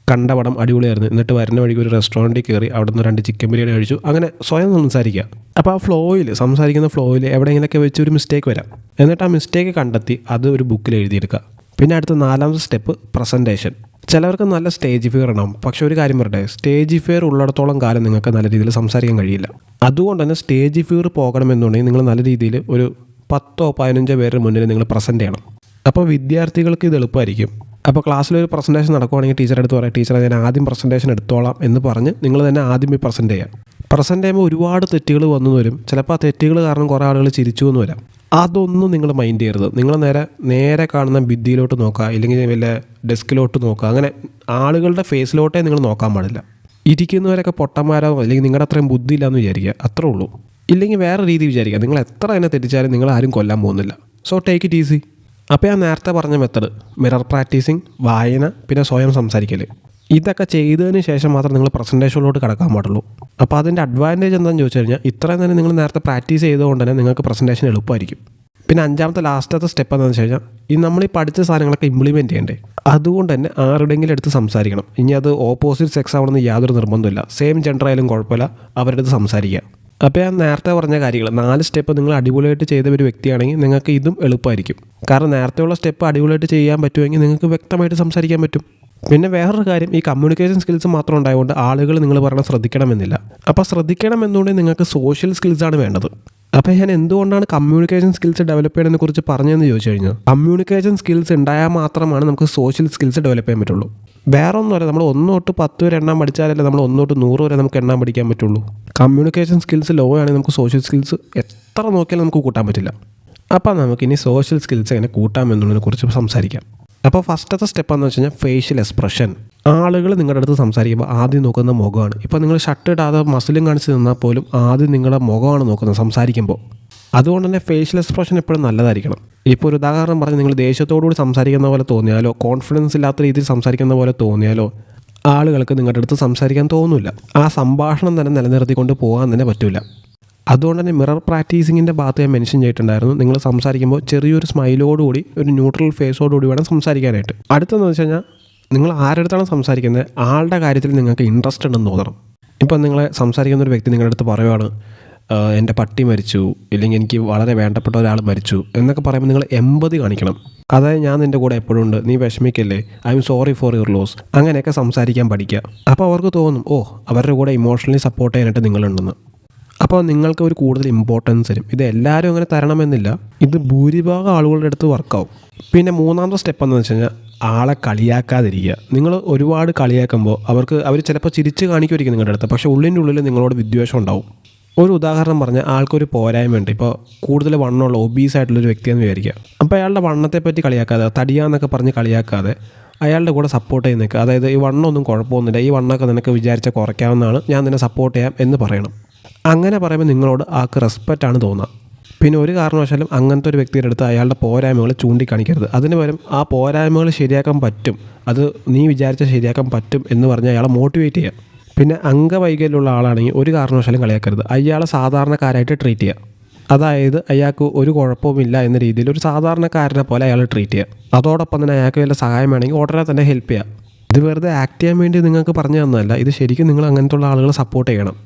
കണ്ട പടം അടിപൊളിയായിരുന്നു, എന്നിട്ട് വരുന്ന വഴിക്ക് ഒരു റെസ്റ്റോറൻറ്റിൽ കയറി അവിടെ നിന്ന് 2 ചിക്കൻ ബിരിയാണി കഴിച്ചു. അങ്ങനെ സ്വയം സംസാരിക്കുക. അപ്പോൾ ആ ഫ്ലോയിൽ, സംസാരിക്കുന്ന ഫ്ലോയിൽ എവിടെയെങ്കിലൊക്കെ വെച്ച് ഒരു മിസ്റ്റേക്ക് വരാം. എന്നിട്ട് ആ മിസ്റ്റേക്ക് കണ്ടെത്തി അത് ഒരു ബുക്കിൽ എഴുതിയെടുക്കുക. പിന്നെ അടുത്ത 4ാമത്തെ സ്റ്റെപ്പ് പ്രസൻറ്റേഷൻ. ചിലവർക്ക് നല്ല സ്റ്റേജ് ഫിയർ ഉണ്ടാവും. പക്ഷെ ഒരു കാര്യം പറയട്ടെ, സ്റ്റേജ് ഫിയർ ഉള്ളിടത്തോളം കാലം നിങ്ങൾക്ക് നല്ല രീതിയിൽ സംസാരിക്കാൻ കഴിയില്ല. അതുകൊണ്ട് തന്നെ സ്റ്റേജ് ഫിയർ പോകണമെന്നുണ്ടെങ്കിൽ നിങ്ങൾ നല്ല രീതിയിൽ ഒരു 10-15 പേരുടെ മുന്നിൽ നിങ്ങൾ പ്രസൻറ്റ് ചെയ്യണം. അപ്പോൾ വിദ്യാർത്ഥികൾക്ക് ഇത് എളുപ്പമായിരിക്കും. അപ്പോൾ ക്ലാസ്സിലൊരു പ്രസൻറ്റേഷൻ നടക്കുവാണെങ്കിൽ ടീച്ചറെ അടുത്ത് പറയാം, ടീച്ചറെ ഞാൻ ആദ്യം പ്രസൻറ്റേഷൻ എടുത്തോളാം എന്ന് പറഞ്ഞ് നിങ്ങൾ തന്നെ ആദ്യം ഈ പ്രസൻറ്റ് ചെയ്യുക. പ്രസൻറ്റ് ചെയ്യുമ്പോൾ ഒരുപാട് തെറ്റുകൾ വന്നു വരും. ചിലപ്പോൾ ആ തെറ്റുകൾ കാരണം കുറേ ആളുകൾ ചിരിച്ചു എന്ന് വരാം. അതൊന്നും നിങ്ങൾ മൈൻഡ് ചെയ്യരുത്. നിങ്ങൾ നേരെ കാണുന്ന ഭിത്തിയിലോട്ട് നോക്കുക, ഇല്ലെങ്കിൽ വല്ല ഡെസ്കിലോട്ട് നോക്കുക. അങ്ങനെ ആളുകളുടെ ഫേസിലോട്ടേ നിങ്ങൾ നോക്കാൻ പാടില്ല. ഇരിക്കുന്നവരൊക്കെ പൊട്ടന്മാരോ അല്ലെങ്കിൽ നിങ്ങളുടെ അത്രയും ബുദ്ധിയില്ലാന്ന് വിചാരിക്കുക, അത്രേ ഉള്ളൂ. ഇല്ലെങ്കിൽ വേറെ രീതി വിചാരിക്കുക, നിങ്ങൾ എത്ര തന്നെ തെറ്റിച്ചാലും നിങ്ങൾ ആരും കൊല്ലാൻ പോകുന്നില്ല. So take it easy. അപ്പോൾ ഞാൻ നേരത്തെ പറഞ്ഞ മെത്തഡ്, മിറർ പ്രാക്ടീസിങ്, വായന, പിന്നെ സ്വയം സംസാരിക്കൽ, ഇതൊക്കെ ചെയ്തതിന് ശേഷം മാത്രം നിങ്ങൾ പ്രസൻറ്റേഷനിലോട്ട് കടക്കാൻ പാടുള്ളൂ. അപ്പോൾ അതിൻ്റെ അഡ്വാൻറ്റേജ് എന്താണെന്ന് ചോദിച്ചു കഴിഞ്ഞാൽ ഇത്രയും തന്നെ നിങ്ങൾ നേരത്തെ പ്രാക്ടീസ് ചെയ്തുകൊണ്ട് തന്നെ നിങ്ങൾക്ക് പ്രസൻറ്റേഷൻ എളുപ്പമായിരിക്കും. പിന്നെ 5ാമത്തെ ലാസ്റ്റത്തെ സ്റ്റെപ്പ് എന്താണെന്ന് വെച്ച് കഴിഞ്ഞാൽ നമ്മൾ ഈ പഠിച്ച സാധനങ്ങളൊക്കെ ഇംപ്ലിമെൻറ്റ് ചെയ്യണ്ടേ. അതുകൊണ്ട് തന്നെ ആരുടെങ്കിലും എടുത്ത് സംസാരിക്കണം. ഇനി അത് ഓപ്പോസിറ്റ് സെക്സ് ആവണമെന്ന് യാതൊരു നിർബന്ധമില്ല. സെയിം ജെൻഡർ ആയാലും കുഴപ്പമില്ല, അവരുടെ അടുത്ത് സംസാരിക്കുക. അപ്പോൾ ഞാൻ നേരത്തെ പറഞ്ഞ കാര്യങ്ങൾ 4 സ്റ്റെപ്പ് നിങ്ങൾ അടിപൊളിയായിട്ട് ചെയ്ത ഒരു വ്യക്തിയാണെങ്കിൽ നിങ്ങൾക്ക് ഇതും എളുപ്പമായിരിക്കും. കാരണം നേരത്തെയുള്ള സ്റ്റെപ്പ് അടിപൊളിയായിട്ട് ചെയ്യാൻ പറ്റുമെങ്കിൽ നിങ്ങൾക്ക് വ്യക്തമായിട്ട് സംസാരിക്കാൻ പറ്റും. പിന്നെ വേറൊരു കാര്യം, ഈ കമ്മ്യൂണിക്കേഷൻ സ്കിൽസ് മാത്രം ഉണ്ടായതുകൊണ്ട് ആളുകൾ നിങ്ങൾ പറയണത് ശ്രദ്ധിക്കണമെന്നില്ല. അപ്പോൾ ശ്രദ്ധിക്കണം എന്നുണ്ടെങ്കിൽ നിങ്ങൾക്ക് സോഷ്യൽ സ്കിൽസാണ് വേണ്ടത്. അപ്പോൾ ഞാൻ എന്തുകൊണ്ടാണ് കമ്മ്യൂണിക്കേഷൻ സ്കിൽസ് ഡെവലപ്പ് ചെയ്യുന്നതിനെ കുറിച്ച് പറഞ്ഞതെന്ന് ചോദിച്ചു കഴിഞ്ഞാൽ, കമ്മ്യൂണിക്കേഷൻ സ്കിൽസ് ഉണ്ടായാൽ മാത്രമാണ് നമുക്ക് സോഷ്യൽ സ്കിൽസ് ഡെവലപ്പ് ചെയ്യാൻ പറ്റുള്ളൂ. വേറെ ഒന്നുമല്ല, നമ്മൾ 1 തൊട്ട് 10 വരെ എണ്ണാൻ പഠിച്ചാലല്ലേ നമ്മൾ 1 തൊട്ട് 100 വരെ നമുക്ക് എണ്ണാൻ പഠിക്കാൻ പറ്റുള്ളൂ. കമ്മ്യൂണിക്കേഷൻ സ്കിൽസ് ലോ ആണെങ്കിൽ നമുക്ക് സോഷ്യൽ സ്കിൽസ് എത്ര നോക്കിയാലും നമുക്ക് കൂട്ടാൻ പറ്റില്ല. അപ്പോൾ നമുക്കിനി സോഷ്യൽ സ്കിൽസ് എങ്ങനെ കൂട്ടാമെന്നുള്ളതിനെ കുറിച്ച് സംസാരിക്കാം. അപ്പോൾ ഫസ്റ്റത്തെ സ്റ്റെപ്പ് എന്ന് വെച്ച് കഴിഞ്ഞാൽ ഫേഷ്യൽ എക്സ്പ്രഷൻ. ആളുകൾ നിങ്ങളുടെ അടുത്ത് സംസാരിക്കുമ്പോൾ ആദ്യം നോക്കുന്ന മുഖമാണ്. ഇപ്പോൾ നിങ്ങൾ ഷർട്ട് ഇടാതെ മസിലും കാണിച്ച് നിന്നാൽ പോലും ആദ്യം നിങ്ങളുടെ മുഖമാണ് നോക്കുന്നത് സംസാരിക്കുമ്പോൾ. അതുകൊണ്ട് തന്നെ ഫേഷ്യൽ എക്സ്പ്രഷൻ എപ്പോഴും നല്ലതായിരിക്കണം. ഇപ്പോൾ ഒരു ഉദാഹരണം പറഞ്ഞ് നിങ്ങൾ ദേഷ്യത്തോടുകൂടി സംസാരിക്കുന്ന പോലെ തോന്നിയാലോ, കോൺഫിഡൻസ് ഇല്ലാത്ത രീതിയിൽ സംസാരിക്കുന്ന പോലെ തോന്നിയാലോ ആളുകൾക്ക് നിങ്ങളുടെ അടുത്ത് സംസാരിക്കാൻ തോന്നില്ല. ആ സംഭാഷണം തന്നെ നിലനിർത്തിക്കൊണ്ട് പോകാൻ തന്നെ പറ്റില്ല. അതുകൊണ്ട് തന്നെ മിറർ പ്രാക്ടീസിങ്ങിൻ്റെ ഭാഗത്ത് ഞാൻ മെൻഷൻ ചെയ്തിട്ടുണ്ടായിരുന്നു, നിങ്ങൾ സംസാരിക്കുമ്പോൾ ചെറിയൊരു സ്മൈലോടുകൂടി ഒരു ന്യൂട്രൽ ഫേസോടുകൂടി വേണം സംസാരിക്കാനായിട്ട്. അടുത്തെന്ന് വെച്ച് കഴിഞ്ഞാൽ നിങ്ങൾ ആരുടെ സംസാരിക്കുന്നത് ആളുടെ കാര്യത്തിൽ നിങ്ങൾക്ക് ഇൻട്രസ്റ്റ് ഉണ്ടെന്ന് തോന്നണം. ഇപ്പം നിങ്ങളെ സംസാരിക്കുന്ന ഒരു വ്യക്തി നിങ്ങളുടെ അടുത്ത് പറയുവാണ്, എൻ്റെ പട്ടി മരിച്ചു, ഇല്ലെങ്കിൽ എനിക്ക് വളരെ വേണ്ടപ്പെട്ട ഒരാൾ മരിച്ചു എന്നൊക്കെ പറയുമ്പോൾ നിങ്ങൾ എമ്പതി കാണിക്കണം. അതായത് ഞാൻ നിൻ്റെ കൂടെ എപ്പോഴും ഉണ്ട്, നീ വിഷമിക്കല്ലേ, I'm sorry for your loss, അങ്ങനെയൊക്കെ സംസാരിക്കാൻ പഠിക്കുക. അപ്പോൾ അവർക്ക് തോന്നും, ഓ അവരുടെ കൂടെ ഇമോഷണലി സപ്പോർട്ട് ചെയ്യാനായിട്ട് നിങ്ങളുണ്ടെന്ന്. അപ്പോൾ നിങ്ങൾക്ക് ഒരു കൂടുതൽ ഇമ്പോർട്ടൻസ് തരും. ഇത് എല്ലാവരും അങ്ങനെ തരണമെന്നില്ല, ഇത് ഭൂരിഭാഗം ആളുകളുടെ അടുത്ത് വർക്കാവും. പിന്നെ 3ാമത്തെ സ്റ്റെപ്പ് എന്ന് വെച്ച് കഴിഞ്ഞാൽ ആളെ കളിയാക്കാതിരിക്കുക. നിങ്ങൾ ഒരുപാട് കളിയാക്കുമ്പോൾ അവർ ചിലപ്പോൾ ചിരിച്ച് കാണിക്കുമായിരിക്കും നിങ്ങളുടെ അടുത്ത്, പക്ഷേ ഉള്ളിൻ്റെ ഉള്ളിൽ നിങ്ങളോട് വിദ്വേഷം ഉണ്ടാവും. ഒരു ഉദാഹരണം പറഞ്ഞാൽ ആൾക്കൊരു പോരായ്മയുണ്ട്. ഇപ്പോൾ കൂടുതൽ വണ്ണമുള്ള ഒബീസായിട്ടുള്ളൊരു വ്യക്തിയെന്ന് വിചാരിക്കുക. അപ്പോൾ അയാളുടെ വണ്ണത്തെപ്പറ്റി കളിയാക്കാതെ, തടിയാന്നൊക്കെ പറഞ്ഞ് കളിയാക്കാതെ അയാളുടെ കൂടെ സപ്പോർട്ട് ചെയ്ത് നിൽക്കുക. അതായത് ഈ വണ്ണമൊന്നും കുഴപ്പമൊന്നുമില്ല, ഈ വണ്ണമൊക്കെ നിനക്ക് വിചാരിച്ചാൽ കുറയ്ക്കാവുന്നതാണ്, ഞാൻ നിന്നെ സപ്പോർട്ട് ചെയ്യാം എന്ന് പറയണം. അങ്ങനെ പറയുമ്പോൾ നിങ്ങളോട് ആൾക്ക് റെസ്പെക്റ്റാണ് തോന്നുക. പിന്നെ ഒരു കാരണവശാലും അങ്ങനത്തെ ഒരു വ്യക്തിയുടെ അടുത്ത് അയാളുടെ പോരായ്മകൾ ചൂണ്ടിക്കാണിക്കരുത്. അതിന് പകരം ആ പോരായ്മകൾ ശരിയാക്കാൻ പറ്റും, അത് നീ വിചാരിച്ചാൽ ശരിയാക്കാൻ പറ്റും എന്ന് പറഞ്ഞ് അയാളെ മോട്ടിവേറ്റ് ചെയ്യുക. പിന്നെ അംഗവൈകല്യമുള്ള ആളാണെങ്കിൽ ഒരു കാരണവശാലും കളിയാക്കരുത്, അയാളെ സാധാരണക്കാരായിട്ട് ട്രീറ്റ് ചെയ്യുക. അതായത് അയാൾക്ക് ഒരു കുഴപ്പവുമില്ല എന്ന രീതിയിൽ ഒരു സാധാരണക്കാരനെ പോലെ അയാൾ ട്രീറ്റ് ചെയ്യുക. അതോടൊപ്പം തന്നെ അയാൾക്ക് വല്ല സഹായം വേണമെങ്കിൽ ഉടനെ തന്നെ ഹെൽപ്പ് ചെയ്യുക. ഇത് വെറുതെ ആക്ട് ചെയ്യാൻ വേണ്ടി നിങ്ങൾക്ക് പറഞ്ഞു തന്നതല്ല, ഇത് ശരിക്കും നിങ്ങൾ അങ്ങനത്തെ ഉള്ള ആളുകളെ സപ്പോർട്ട് ചെയ്യണം.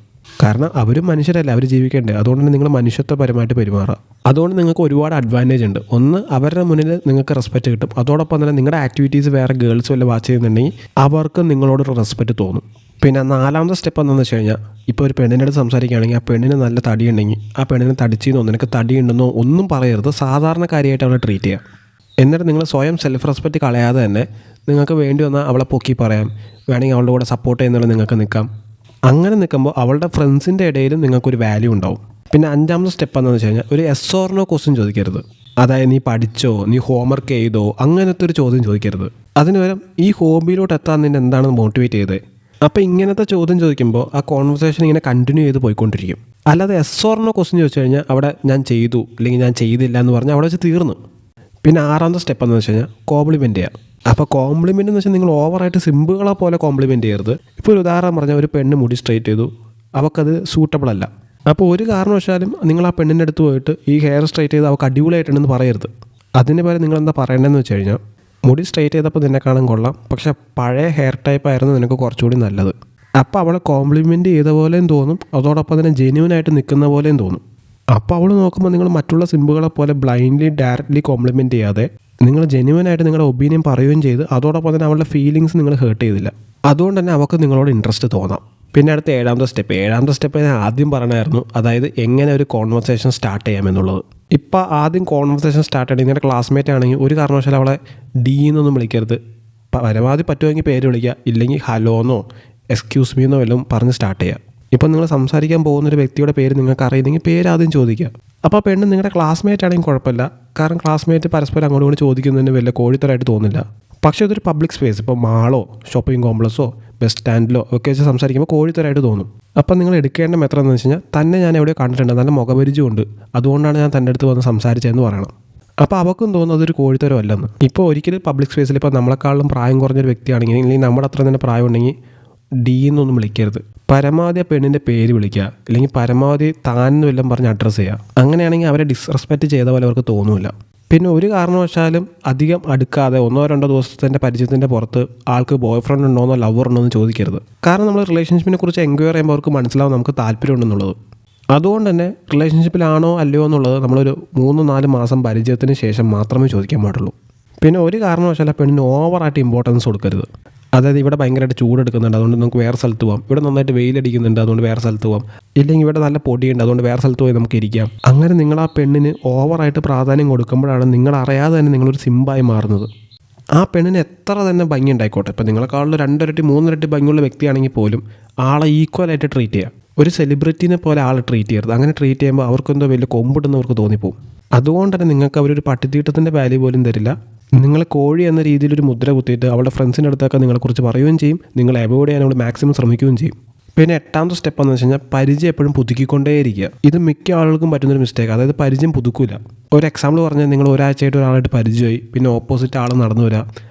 കാരണം അവരും മനുഷ്യരല്ല, അവർ ജീവിക്കേണ്ടത്. അതുകൊണ്ട് തന്നെ നിങ്ങൾ മനുഷ്യത്വപരമായിട്ട് പെരുമാറുക. അതുകൊണ്ട് നിങ്ങൾക്ക് ഒരുപാട് അഡ്വാൻറ്റേജ് ഉണ്ട്. ഒന്ന്, അവരുടെ മുന്നിൽ നിങ്ങൾക്ക് റെസ്പെക്റ്റ് കിട്ടും. അതോടൊപ്പം തന്നെ നിങ്ങളുടെ ആക്ടിവിറ്റീസ് വേറെ ഗേൾസ് വല്ല വാച്ച് ചെയ്യുന്നുണ്ടെങ്കിൽ അവർക്ക് നിങ്ങളോടൊരു റെസ്പെക്റ്റ് തോന്നും. പിന്നെ 4ാമത്തെ സ്റ്റെപ്പ് എന്താണെന്ന് വെച്ച് കഴിഞ്ഞാൽ, ഇപ്പോൾ ഒരു പെണ്ണിൻ്റെ അടുത്ത് സംസാരിക്കുകയാണെങ്കിൽ ആ പെണ്ണിന് നല്ല തടിയുണ്ടെങ്കിൽ ആ പെണ്ണിന് തടിച്ചെന്നോ നിനക്ക് തടിയുണ്ടെന്നോ ഒന്നും പറയരുത്. സാധാരണക്കാരിയായിട്ട് അവളെ ട്രീറ്റ് ചെയ്യുക. എന്നിട്ട് നിങ്ങൾ സ്വയം സെൽഫ് റെസ്പെക്റ്റ് കളയാതെ തന്നെ നിങ്ങൾക്ക് വേണ്ടി വന്നാൽ അവളെ പൊക്കി പറയാം, വേണമെങ്കിൽ അവളുടെ കൂടെ സപ്പോർട്ട് ചെയ്യുന്നതിൽ നിങ്ങൾക്ക് നിൽക്കാം. അങ്ങനെ നിൽക്കുമ്പോൾ അവളുടെ ഫ്രണ്ട്സിൻ്റെ ഇടയിലും നിങ്ങൾക്കൊരു വാല്യൂ ഉണ്ടാവും. പിന്നെ 5ാമത്തെ സ്റ്റെപ്പ് എന്താണെന്ന് വെച്ച് കഴിഞ്ഞാൽ, ഒരു എസ് ഓർ നോ ക്വസ്റ്റ്യൻ ചോദിക്കരുത്. അതായത് നീ പഠിച്ചോ, നീ ഹോംവർക്ക് ചെയ്തോ, അങ്ങനത്തെ ഒരു ചോദ്യം ചോദിക്കരുത്. അതിന് പകരം ഈ ഹോബിയിലോട്ട് എത്താൻ നിന്നെ എന്താണ് മോട്ടിവേറ്റ് ചെയ്തത്. അപ്പോൾ ഇങ്ങനത്തെ ചോദ്യം ചോദിക്കുമ്പോൾ ആ കോൺവെർസേഷൻ ഇങ്ങനെ കണ്ടിന്യൂ ചെയ്ത് പോയിക്കൊണ്ടിരിക്കും. അല്ലാതെ എസ് ഓർ നോ ക്വസ്റ്റ്യൻ ചോദിച്ചു കഴിഞ്ഞാൽ അവിടെ ഞാൻ ചെയ്തു അല്ലെങ്കിൽ ഞാൻ ചെയ്തില്ല എന്ന് പറഞ്ഞാൽ അവിടെ വെച്ച് തീർന്നു. പിന്നെ 6ാമത്തെ സ്റ്റെപ്പ് എന്ന് വെച്ച് കഴിഞ്ഞാൽ കോംപ്ലിമെൻറ്റ് ചെയ്യുക. അപ്പോൾ കോംപ്ലിമെൻ്റ് എന്ന് വെച്ചാൽ നിങ്ങൾ ഓവറായിട്ട് സിമ്പിളെ പോലെ കോംപ്ലിമെൻറ്റ് ചെയ്യരുത്. ഇപ്പോൾ ഒരു ഉദാഹരണം പറഞ്ഞാൽ, ഒരു പെണ്ണ് മുടി സ്ട്രൈറ്റ് ചെയ്തു, അവൾക്കത് സൂട്ടബിൾ അല്ല. അപ്പോൾ ഒരു കാരണവശാലും നിങ്ങൾ ആ പെണ്ണിൻ്റെ അടുത്ത് പോയിട്ട് ഈ ഹെയർ സ്ട്രൈറ്റ് ചെയ്ത് അവൾക്ക് അടിപൊളിയായിട്ടുണ്ടെന്ന് പറയരുത്. അതിന് പകരം നിങ്ങളെന്താ പറയേണ്ടതെന്ന് വെച്ച് കഴിഞ്ഞാൽ, മുടി സ്ട്രൈറ്റ് ചെയ്തപ്പോൾ നിന്നെ കാണാൻ കൊള്ളാം, പക്ഷേ പഴയ ഹെയർ ടൈപ്പ് ആയിരുന്നു നിനക്ക് കുറച്ചുകൂടി നല്ലത്. അപ്പോൾ അവളെ കോംപ്ലിമെൻറ്റ് ചെയ്ത പോലെയും തോന്നും, അതോടൊപ്പം തന്നെ ജെന്യൂനായിട്ട് നിൽക്കുന്ന പോലെയും തോന്നും. അപ്പോൾ അവൾ നോക്കുമ്പോൾ നിങ്ങൾ മറ്റുള്ള സിമ്പിളുകളെ പോലെ ബ്ലൈൻഡ്ലി ഡയറക്റ്റ്ലി കോംപ്ലിമെൻറ്റ് ചെയ്യാതെ നിങ്ങൾ ജെന്യൂനായിട്ട് നിങ്ങളുടെ ഒപ്പീനിയൻ പറയുകയും ചെയ്ത് അതോടൊപ്പം തന്നെ അവളുടെ ഫീലിങ്സ് നിങ്ങൾ ഹേർട്ട് ചെയ്തില്ല. അതുകൊണ്ട് തന്നെ അവൾക്ക് നിങ്ങളോട് ഇൻട്രസ്റ്റ് തോന്നാം. പിന്നെ അടുത്ത 7ാമത്തെ സ്റ്റെപ്പ് ഞാൻ ആദ്യം പറഞ്ഞായിരുന്നു, അതായത് എങ്ങനെ ഒരു കോൺവെർസേഷൻ സ്റ്റാർട്ട് ചെയ്യാമെന്നുള്ളത്. ഇപ്പോൾ ആദ്യം കോൺവെർസേഷൻ സ്റ്റാർട്ട് ചെയ്യണമെങ്കിൽ നിങ്ങളുടെ ക്ലാസ്മേറ്റ് ആണെങ്കിൽ ഒരു കാരണവശാലും അവളെ ഡി എന്നൊന്നും വിളിക്കരുത്. പരമാവധി പറ്റുമെങ്കിൽ പേര് വിളിക്കുക, ഇല്ലെങ്കിൽ ഹലോന്നോ എക്സ്ക്യൂസ് മീന്നോ വല്ലതും പറഞ്ഞ് സ്റ്റാർട്ട് ചെയ്യുക. ഇപ്പം നിങ്ങൾ സംസാരിക്കാൻ പോകുന്നൊരു വ്യക്തിയുടെ പേര് നിങ്ങൾക്ക് അറിയില്ലെങ്കിൽ പേര് ആദ്യം ചോദിക്കുക. അപ്പോൾ പെണ്ണ് നിങ്ങളുടെ ക്ലാസ്മേറ്റ് ആണെങ്കിൽ കുഴപ്പമില്ല, കാരണം ക്ലാസ്മേറ്റ് പരസ്പരം അങ്ങോട്ട് കൂടി ചോദിക്കുന്നതിന് വലിയ കോഴിത്തരായിട്ട് തോന്നില്ല. പക്ഷേ ഇതൊരു പബ്ലിക് സ്പേസ്, ഇപ്പോൾ മാളോ ഷോപ്പിംഗ് കോംപ്ലക്സോ ബസ് സ്റ്റാൻഡിലോ ഒക്കെ വെച്ച് സംസാരിക്കുമ്പോൾ കോഴിത്തരായിട്ട് തോന്നും. അപ്പം നിങ്ങൾ എടുക്കേണ്ട മെത്തേഡ് എന്ന് വെച്ച് കഴിഞ്ഞാൽ, തന്നെ ഞാൻ എവിടെയോ കണ്ടിട്ടുണ്ട്, നല്ല മുഖപരിചയമുണ്ട്, അതുകൊണ്ടാണ് ഞാൻ തൻ്റെ അടുത്ത് വന്ന് സംസാരിച്ചതെന്ന് പറയണം. അപ്പോൾ അവൾക്കും തോന്നുന്നത് അതൊരു കോഴിത്തരം അല്ലെന്ന്. ഇപ്പോൾ ഒരിക്കലും പബ്ലിക് സ്പേസിൽ ഇപ്പോൾ നമ്മളെക്കാളും പ്രായം കുറഞ്ഞൊരു വ്യക്തിയാണെങ്കിൽ, അല്ലെങ്കിൽ നമ്മുടെ അത്ര തന്നെ പ്രായം ഉണ്ടെങ്കിൽ ഡി എന്നൊന്നും വിളിക്കരുത്. പരമാവധി ആ പെണ്ണിൻ്റെ പേര് വിളിക്കുക, അല്ലെങ്കിൽ പരമാവധി താനെന്ന് വല്ലതും പറഞ്ഞ് അഡ്രസ്സ് ചെയ്യുക. അങ്ങനെയാണെങ്കിൽ അവരെ ഡിസ്റെസ്പെക്റ്റ് ചെയ്ത പോലെ അവർക്ക് തോന്നില്ല. പിന്നെ ഒരു കാരണവശാലും അധികം അടുക്കാതെ 1-2 ദിവസത്തിൻ്റെ പരിചയത്തിൻ്റെ പുറത്ത് ആൾക്ക് ബോയ് ഫ്രണ്ട് ഉണ്ടോയെന്നോ ലവർ ഉണ്ടോ എന്ന് ചോദിക്കരുത്. കാരണം നമ്മൾ റിലേഷൻഷിപ്പിനെ കുറിച്ച് എൻക്വയറി ചെയ്യുമ്പോൾ അവർക്ക് മനസ്സിലാവും നമുക്ക് താല്പര്യമുണ്ടെന്നുള്ളത്. അതുകൊണ്ട് തന്നെ റിലേഷൻഷിപ്പിലാണോ അല്ലയോ എന്നുള്ളത് നമ്മളൊരു 3-4 മാസം പരിചയത്തിന് ശേഷം മാത്രമേ ചോദിക്കാൻ പാടുള്ളൂ. പിന്നെ ഒരു കാരണവശാലും പെണ്ണിന് ഓവറായിട്ട് ഇമ്പോർട്ടൻസ് കൊടുക്കരുത്. അതായത് ഇവിടെ ഭയങ്കരമായിട്ട് ചൂടെടുക്കുന്നുണ്ട്, അതുകൊണ്ട് നമുക്ക് വേറെ സ്ഥലത്ത് പോകാം, ഇവിടെ നന്നായിട്ട് വെയിലടിക്കുന്നുണ്ട്, അതുകൊണ്ട് വേറെ സ്ഥലത്ത് പോകാം, ഇല്ലെങ്കിൽ ഇവിടെ നല്ല പൊടിയുണ്ട്, അതുകൊണ്ട് വേറെ സ്ഥലത്ത് പോയി നമുക്ക് ഇരിക്കാം. അങ്ങനെ നിങ്ങൾ ആ പെണ്ണിന് ഓവറായിട്ട് പ്രാധാന്യം കൊടുക്കുമ്പോഴാണ് നിങ്ങൾ അറിയാതെ തന്നെ നിങ്ങളൊരു സിമ്പായി മാറുന്നത്. ആ പെണ്ണിന് എത്ര തന്നെ ഭംഗി ഉണ്ടായിക്കോട്ടെ, ഇപ്പോൾ നിങ്ങളെക്കാളും 2 ഇരട്ടി 3 ഇരട്ടി ഭംഗിയുള്ള വ്യക്തിയാണെങ്കിൽ പോലും ആളെ ഈക്വലായിട്ട് ട്രീറ്റ് ചെയ്യുക. ഒരു സെലിബ്രിറ്റീനെ പോലെ ആളെ ട്രീറ്റ് ചെയ്യരുത്. അങ്ങനെ ട്രീറ്റ് ചെയ്യുമ്പോൾ അവർക്കെന്തോ വലിയ കൊമ്പിടുന്നവർക്ക് തോന്നിപ്പോവും. അതുകൊണ്ട് തന്നെ നിങ്ങൾക്ക് അവരൊരു പട്ടിത്തീട്ടത്തിൻ്റെ വാല്യൂ പോലും തരില്ല. നിങ്ങൾ കോഴി എന്ന രീതിയിലൊരു മുദ്ര കുത്തിയിട്ട് അവളുടെ ഫ്രണ്ട്സിൻ്റെ അടുത്തൊക്കെ നിങ്ങളെക്കുറിച്ച് പറയുകയും ചെയ്യും, നിങ്ങൾ അവോയ്ഡ് ചെയ്യാൻ അവൾ മാക്സിമം ശ്രമിക്കുകയും ചെയ്യും. പിന്നെ 8ാമത്തെ സ്റ്റെപ്പ് എന്ന് വെച്ച് കഴിഞ്ഞാൽ, പരിചയം എപ്പോഴും പുതുക്കിക്കൊണ്ടേയിരിക്കുക. ഇത് മിക്ക ആളുകൾക്കും പറ്റുന്നൊരു മിസ്റ്റേക്ക്. അതായത് പരിചയം പുതുക്കില്ല. ഒരു എക്സാമ്പിൾ പറഞ്ഞാൽ, നിങ്ങൾ ഒരാഴ്ചയായിട്ട് ഒരാളായിട്ട് പരിചയമായി, പിന്നെ ഓപ്പോസിറ്റ് ആൾ നടന്നു വരിക,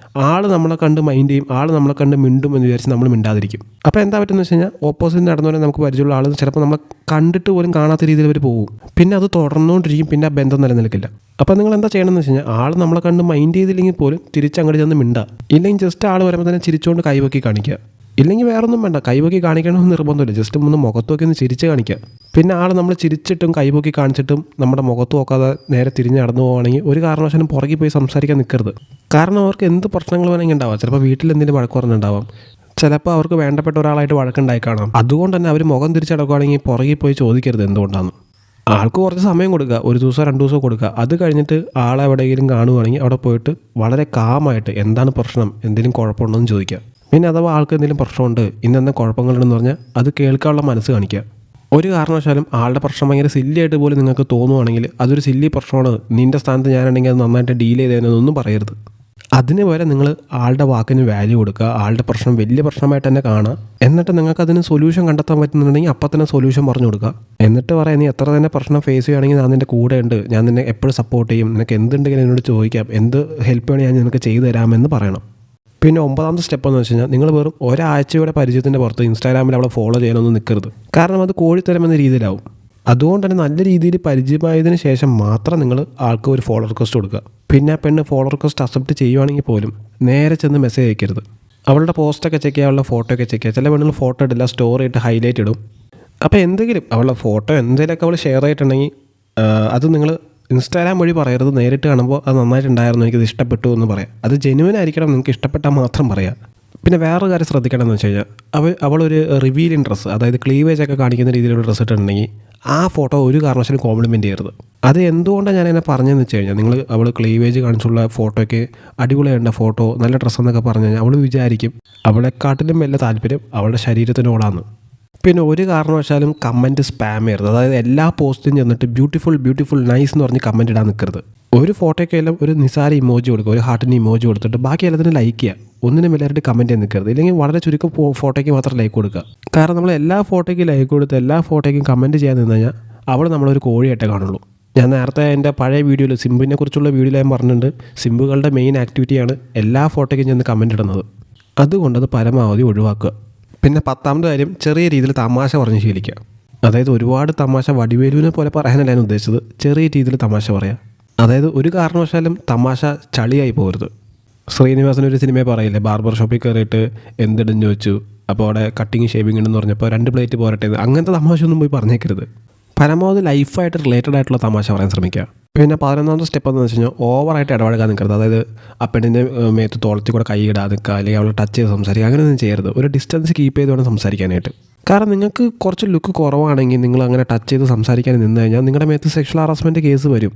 ആൾ നമ്മളെ കണ്ട് മൈൻഡ് ചെയ്യും, ആൾ നമ്മളെ കണ്ട് മിണ്ടും എന്ന് വിചാരിച്ച് നമ്മൾ മിണ്ടാതിരിക്കും. അപ്പോൾ എന്താ പറ്റുന്നത് വെച്ച് കഴിഞ്ഞാൽ, ഓപ്പോസിറ്റ് നടന്നു വരാൻ നമുക്ക് പരിചയമുള്ള ആൾ ചിലപ്പോൾ നമ്മളെ കണ്ടിട്ട് പോലും കാണാത്ത രീതിയിൽ അവർ പോകും. പിന്നെ അത് തുടർന്നുകൊണ്ടിരിക്കും, പിന്നെ ആ ബന്ധം നിലനിൽക്കില്ല. അപ്പോൾ നിങ്ങൾ എന്താ ചെയ്യണമെന്ന് വെച്ച് കഴിഞ്ഞാൽ, ആൾ നമ്മളെ കണ്ട് മൈൻഡ് ചെയ്തില്ലെങ്കിൽ പോലും തിരിച്ചങ്ങോട്ട് ചെന്ന് മിണ്ടുക. ഇല്ലെങ്കിൽ ജസ്റ്റ് ആൾ വരുമ്പോൾ തന്നെ ചിരിച്ചുകൊണ്ട് കൈവക്കി കാണിക്കുക. ഇല്ലെങ്കിൽ വേറൊന്നും വേണ്ട, കൈവക്കി കാണിക്കണമെന്ന് നിർബന്ധമില്ല, ജസ്റ്റ് ഒന്ന് മുഖത്തൊക്കെ ഒന്ന് ചിരിച്ച് കാണിക്കുക. പിന്നെ ആൾ നമ്മൾ ചിരിച്ചിട്ടും കൈവക്കി കാണിച്ചിട്ടും നമ്മുടെ മുഖത്ത് നോക്കാതെ നേരെ തിരിഞ്ഞ് നടന്നു പോവുകയാണെങ്കിൽ ഒരു കാരണവശാലും പുറകെ പോയി സംസാരിക്കാൻ നിൽക്കരുത്. കാരണം അവർക്ക് എന്ത് പ്രശ്നങ്ങൾ വേണമെങ്കിൽ ഉണ്ടാവാം. ചിലപ്പോൾ വീട്ടിൽ എന്തെങ്കിലും വഴക്ക് പറഞ്ഞിട്ടുണ്ടാവാം, ചിലപ്പോൾ അവർക്ക് വേണ്ടപ്പെട്ട ഒരാളായിട്ട് വഴക്കുണ്ടായി കാണാം. അതുകൊണ്ട് തന്നെ അവർ മുഖം തിരിച്ചടക്കുകയാണെങ്കിൽ പുറകെ പോയി ചോദിക്കരുത് എന്തുകൊണ്ടാണ്. ആൾക്ക് കുറച്ച് സമയം കൊടുക്കുക, 1 ദിവസം 2 ദിവസം കൊടുക്കുക. അത് കഴിഞ്ഞിട്ട് ആളെ എവിടെയെങ്കിലും കാണുകയാണെങ്കിൽ അവിടെ പോയിട്ട് വളരെ കാമായിട്ട് എന്താണ് പ്രശ്നം, എന്തെങ്കിലും കുഴപ്പമുണ്ടോ എന്ന് ചോദിക്കുക. പിന്നെ അഥവാ ആൾക്ക് എന്തെങ്കിലും പ്രശ്നമുണ്ട്, ഇന്നെന്താ കുഴപ്പങ്ങളുണ്ടെന്ന് പറഞ്ഞാൽ അത് കേൾക്കാനുള്ള മനസ്സ് കാണിക്കുക. ഒരു കാരണവശാലും ആളുടെ പ്രശ്നം ഭയങ്കര സില്ലിയായിട്ട് പോലും നിങ്ങൾക്ക് തോന്നുവാണെങ്കിൽ അതൊരു സില്ലി പ്രശ്നമാണ്, നിൻ്റെ സ്ഥാനത്ത് ഞാനാണെങ്കിൽ അത് നന്നായിട്ട് ഡീൽ ചെയ്തതെന്നൊന്നും പറയരുത്. അതിന് വരെ നിങ്ങൾ ആളുടെ വാക്കിന് വാല്യൂ കൊടുക്കുക, ആളുടെ പ്രശ്നം വലിയ പ്രശ്നമായിട്ട് തന്നെ കാണുക. എന്നിട്ട് നിങ്ങൾക്ക് അതിന് സൊല്യൂഷൻ കണ്ടെത്താൻ പറ്റുന്നുണ്ടെങ്കിൽ അപ്പം തന്നെ സൊല്യൂഷൻ പറഞ്ഞു കൊടുക്കുക. എന്നിട്ട് പറയാം, നീ എത്ര തന്നെ പ്രശ്നം ഫേസ് ചെയ്യുകയാണെങ്കിൽ ഞാൻ നിൻ്റെ കൂടെ ഉണ്ട്, ഞാൻ നിന്നെ എപ്പോഴും സപ്പോർട്ട് ചെയ്യും, നിനക്ക് എന്തുണ്ടെങ്കിലും എന്നോട് ചോദിക്കാം, എന്ത് ഹെൽപ്പ് വേണമെങ്കിൽ ഞാൻ നിനക്ക് ചെയ്തു തരാമെന്ന് പറയണം. പിന്നെ 9ാമത്തെ സ്റ്റെപ്പ് എന്ന് വെച്ച് കഴിഞ്ഞാൽ, നിങ്ങൾ വെറും ഒരാഴ്ചയുടെ പരിചയത്തിൻ്റെ പുറത്ത് ഇൻസ്റ്റാഗ്രാമിൽ അവളെ ഫോളോ ചെയ്യാനൊന്നും നിൽക്കരുത്. കാരണം അത് കോഴിത്തരമെന്ന രീതിയിലാവും. അതുകൊണ്ട് തന്നെ നല്ല രീതിയിൽ പരിചയമായതിനു ശേഷം മാത്രം നിങ്ങൾ ആൾക്ക് ഒരു ഫോളോ റിക്വസ്റ്റ് കൊടുക്കുക. പിന്നെ ആ പെണ്ണ് ഫോളോ റിക്വസ്റ്റ് അക്സെപ്റ്റ് ചെയ്യുവാണെങ്കിൽ പോലും നേരെ ചെന്ന് മെസ്സേജ് അയക്കരുത്. അവളുടെ പോസ്റ്റൊക്കെ ചെക്ക് ചെയ്യുക, അവളുടെ ഫോട്ടോ ഒക്കെ ചെക്ക് ചെയ്യുക. ചില പെണ്ണുകൾ ഫോട്ടോ ഇടില്ല, സ്റ്റോറി ഇട്ട് ഹൈലൈറ്റ് ഇടും. അപ്പോൾ എന്തെങ്കിലും അവളുടെ ഫോട്ടോ എന്തെങ്കിലുമൊക്കെ അവൾ ഷെയർ ചെയ്തിട്ടുണ്ടെങ്കിൽ അത് നിങ്ങൾ ഇൻസ്റ്റാഗ്രാം വഴി പറയരുത്. നേരിട്ട് കാണുമ്പോൾ അത് നന്നായിട്ടുണ്ടായിരുന്നു, എനിക്കത് ഇഷ്ടപ്പെട്ടു എന്ന് പറയാം. അത് ജെന്യുവൻ ആയിരിക്കണം, നിങ്ങൾക്ക് ഇഷ്ടപ്പെട്ടാൽ മാത്രം പറയാം. പിന്നെ വേറൊരു കാര്യം ശ്രദ്ധിക്കണം എന്ന് വെച്ച് കഴിഞ്ഞാൽ അവളൊരു റിവീലിംഗ് ഡ്രസ്സ്, അതായത് ക്ലീവേജ് ഒക്കെ കാണിക്കുന്ന രീതിയിലുള്ള ഡ്രസ്സ് ഇട്ടിട്ടുണ്ടെങ്കിൽ ആ ഫോട്ടോ ഒരു കാരണവശാലും കോംപ്ലിമെൻറ്റ് ചെയ്യരുത്. അത് എന്തുകൊണ്ടാണ് ഞാനതിനെ പറഞ്ഞതെന്ന് വെച്ച് കഴിഞ്ഞാൽ, നിങ്ങൾ അവൾ ക്ലീവേജ് കാണിച്ചുള്ള ഫോട്ടോയ്ക്ക് അടിപൊളിയായിട്ട് ഫോട്ടോ നല്ല ഡ്രസ്സ് എന്നൊക്കെ പറഞ്ഞു കഴിഞ്ഞാൽ അവൾ വിചാരിക്കും അവളെക്കാട്ടിലും വലിയ താല്പര്യം അവളുടെ ശരീരത്തിനോടാണ്. പിന്നെ ഒരു കാരണവശാലും കമൻറ്റ് സ്പാം ചെയ്യരുത്. അതായത് എല്ലാ പോസ്റ്റും ചെന്നിട്ട് ബ്യൂട്ടിഫുൾ നൈസ് എന്ന് പറഞ്ഞ് കമൻറ്റ് ഇടാൻ നിൽക്കരുത്. ഒരു ഫോട്ടോയ്ക്കെല്ലാം ഒരു നിസാര ഇമോജി കൊടുക്കുക, ഒരു ഹാർട്ടിന് ഇമോജി കൊടുത്തിട്ട് ബാക്കി എല്ലാത്തിനും ലൈക്ക് ചെയ്യുക. ഒന്നിനും എല്ലാവരുടെ കമൻറ്റ് ചെയ്യാൻ നിൽക്കരുത്. ഇല്ലെങ്കിൽ വളരെ ചുരുക്കം ഫോട്ടോയ്ക്ക് മാത്രം ലൈക്ക് കൊടുക്കുക. കാരണം നമ്മൾ എല്ലാ ഫോട്ടോയ്ക്കും ലൈക്ക് കൊടുത്ത് എല്ലാ ഫോട്ടോയ്ക്കും കമൻറ്റ് ചെയ്യാൻ നിന്ന് കഴിഞ്ഞാൽ അവൾ നമ്മളൊരു കോഴിയായിട്ടേ കാണുള്ളൂ. ഞാൻ നേരത്തെ എൻ്റെ പഴയ വീഡിയോയിൽ സിംബുവിനെ കുറിച്ചുള്ള വീഡിയോയിൽ ഞാൻ പറഞ്ഞിട്ടുണ്ട്, സിംബുകളുടെ മെയിൻ ആക്ടിവിറ്റിയാണ് എല്ലാ ഫോട്ടോയ്ക്കും ചെന്ന് കമൻറ്റ് ഇടുന്നത്. അതുകൊണ്ടത് പരമാവധി ഒഴിവാക്കുക. പിന്നെ 10ാമത്തെ കാര്യം, ചെറിയ രീതിയിൽ തമാശ പറഞ്ഞ് ശീലിക്കുക. അതായത് ഒരുപാട് തമാശ വടിവേലുവിനെ പോലെ പറയാനല്ല ഞാൻ ഉദ്ദേശിച്ചത്, ചെറിയ രീതിയിൽ തമാശ പറയാം. അതായത് ഒരു കാരണവശാലും തമാശ ചളിയായി പോകരുത്. ശ്രീനിവാസൻ ഒരു സിനിമയെ പറയില്ലേ, ബാർബർ ഷോപ്പിൽ കയറിയിട്ട് എന്തിടെന്ന് ചോദിച്ചു, അപ്പോൾ അവിടെ കട്ടിങ് ഷേവിങ് ഉണ്ടെന്ന് പറഞ്ഞപ്പോൾ 2 പ്ലേറ്റ് പോരട്ടെ. അങ്ങനത്തെ തമാശയൊന്നും പോയി പറഞ്ഞേക്കരുത്. പരമാവധി ലൈഫായിട്ട് റിലേറ്റഡ് ആയിട്ടുള്ള തമാശ പറയാൻ ശ്രമിക്കുക. പിന്നെ 11ാമത്തെ സ്റ്റെപ്പ് എന്ന് വെച്ച് കഴിഞ്ഞാൽ ഓവറായിട്ട് ഇടപഴകാൻ നിൽക്കരുത്. അതായത് ആ പെണ്ണിൻ്റെ മേത്ത് തോളത്തിൽ കൂടെ കൈ ഇടാതെ നിൽക്കുക, അല്ലെങ്കിൽ അവളെ ടച്ച് ചെയ്ത് സംസാരിക്കുക, അങ്ങനെയൊന്നും ചെയ്യരുത്. ഒരു ഡിസ്റ്റൻസ് കീപ്പ് ചെയ്ത് വേണം സംസാരിക്കാനായിട്ട്. കാരണം നിങ്ങൾക്ക് കുറച്ച് ലുക്ക് കുറവാണെങ്കിൽ നിങ്ങൾ അങ്ങനെ ടച്ച് ചെയ്ത് സംസാരിക്കാൻ നിന്ന് കഴിഞ്ഞാൽ നിങ്ങളുടെ മേത്ത് സെക്ഷൽ ഹറാസ്മെൻറ്റ് കേസ് വരും.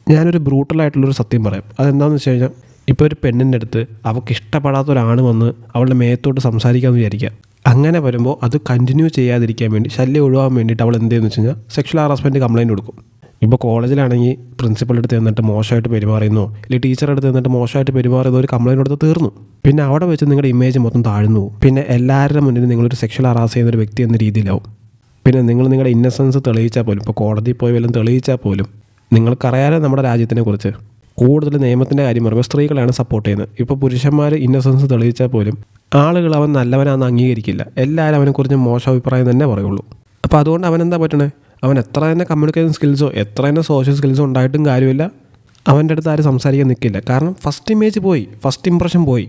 ഞാനൊരു ബ്രൂട്ടലായിട്ടുള്ളൊരു സത്യം പറയാം. അതെന്താണെന്ന് വെച്ച് കഴിഞ്ഞാൽ, ഇപ്പോൾ ഒരു പെണ്ണിൻ്റെ അടുത്ത് അവൾക്ക് ഇഷ്ടപ്പെടാത്ത ഒരാണ് വന്ന് അവളുടെ മേത്തോട്ട് സംസാരിക്കാമെന്ന് വിചാരിക്കുക. അങ്ങനെ വരുമ്പോൾ അത് കണ്ടിന്യൂ ചെയ്യാതിരിക്കാൻ വേണ്ടി, ശല്യം ഒഴിവാൻ വേണ്ടിയിട്ട് അവൾ എന്ത് ചെയ്യുന്നു വെച്ച് കഴിഞ്ഞാൽ സെക്ഷൽ ഹറാസ്മെൻറ്റ് കംപ്ലയിൻറ്റ് കൊടുക്കും. ഇപ്പോൾ കോളേജിലാണെങ്കിൽ പ്രിൻസിപ്പളുടെ അടുത്ത് നിന്നിട്ട് മോശമായിട്ട് പെരുമാറുന്നു, അല്ലെങ്കിൽ ടീച്ചറുടെ അടുത്ത് നിന്നിട്ട് മോശമായിട്ട് പെരുമാറുന്ന ഒരു കംപ്ലയിൻറ്റ് കൊടുത്ത് തീർന്നു. പിന്നെ അവിടെ വെച്ച് നിങ്ങളുടെ ഇമേജ് മൊത്തം താഴ്ന്നു പോകും. പിന്നെ എല്ലാവരുടെ മുന്നിൽ നിങ്ങളൊരു സെക്ഷൽ ഹറാസ് ചെയ്യുന്ന ഒരു വ്യക്തി എന്ന രീതിയിലാവും. പിന്നെ നിങ്ങളുടെ ഇന്നസെൻസ് തെളിയിച്ചാൽ പോലും, ഇപ്പോൾ കോടതിയിൽ പോയി വല്ലതും തെളിയിച്ചാൽ പോലും, നിങ്ങൾക്കറിയാതെ നമ്മുടെ രാജ്യത്തിനെ കുറിച്ച് കൂടുതൽ നിയമത്തിൻ്റെ കാര്യം പറയുമ്പോൾ സ്ത്രീകളെയാണ് സപ്പോർട്ട് ചെയ്യുന്നത്. ഇപ്പോൾ പുരുഷന്മാർ ഇന്നസെൻസ് തെളിയിച്ചാൽ പോലും ആളുകൾ അവൻ നല്ലവനാണെന്ന് അംഗീകരിക്കില്ല. എല്ലാവരും അവനെക്കുറിച്ച് മോശം അഭിപ്രായം തന്നെ പറയുള്ളൂ. അപ്പോൾ അതുകൊണ്ട് അവൻ എന്താ പറ്റണേ, അവൻ എത്ര തന്നെ കമ്മ്യൂണിക്കേഷൻ സ്കിൽസോ എത്ര തന്നെ സോഷ്യൽ സ്കിൽസോ ഉണ്ടായിട്ടും കാര്യമില്ല, അവൻ്റെ അടുത്ത് ആരും സംസാരിക്കാൻ നിൽക്കില്ല. കാരണം ഫസ്റ്റ് ഇമേജ് പോയി, ഫസ്റ്റ് ഇംപ്രഷൻ പോയി.